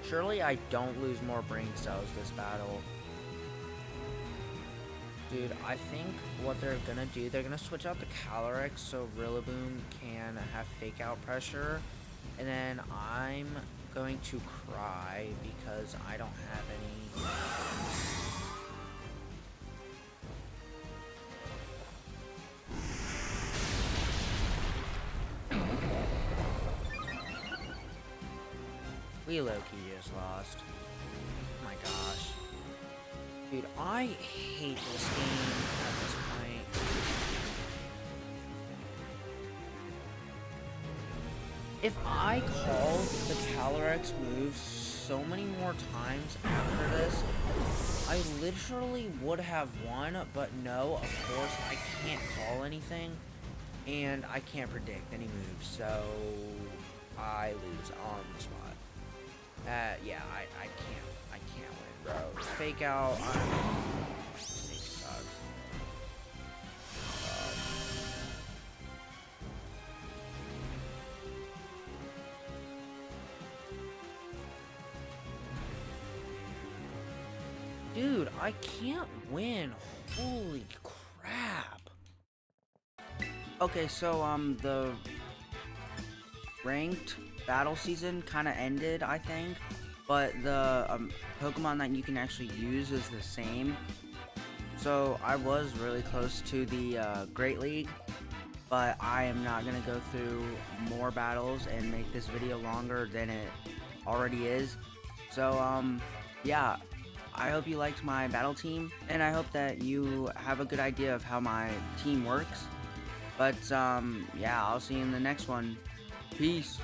Surely I don't lose more brain cells this battle. Dude, I think what they're gonna do, they're gonna switch out the Calyrex so Rillaboom can have Fake Out pressure. And then I'm going to cry because I don't have any. We low-key just lost. Oh my gosh. Dude, I hate this game at this point. If I call the Calyrex move so many more times after this, I literally would have won, but no, of course, I can't call anything, and I can't predict any moves, so I lose on the spot. Yeah, I can't win, bro. Fake out, Snake sucks. Dude, I can't win. Holy crap. Okay, so, the ranked battle season kind of ended, I think. But the Pokemon that you can actually use is the same. So, I was really close to the Great League. But I am not going to go through more battles and make this video longer than it already is. So, yeah. I hope you liked my battle team, and I hope that you have a good idea of how my team works. But, yeah, I'll see you in the next one. Peace.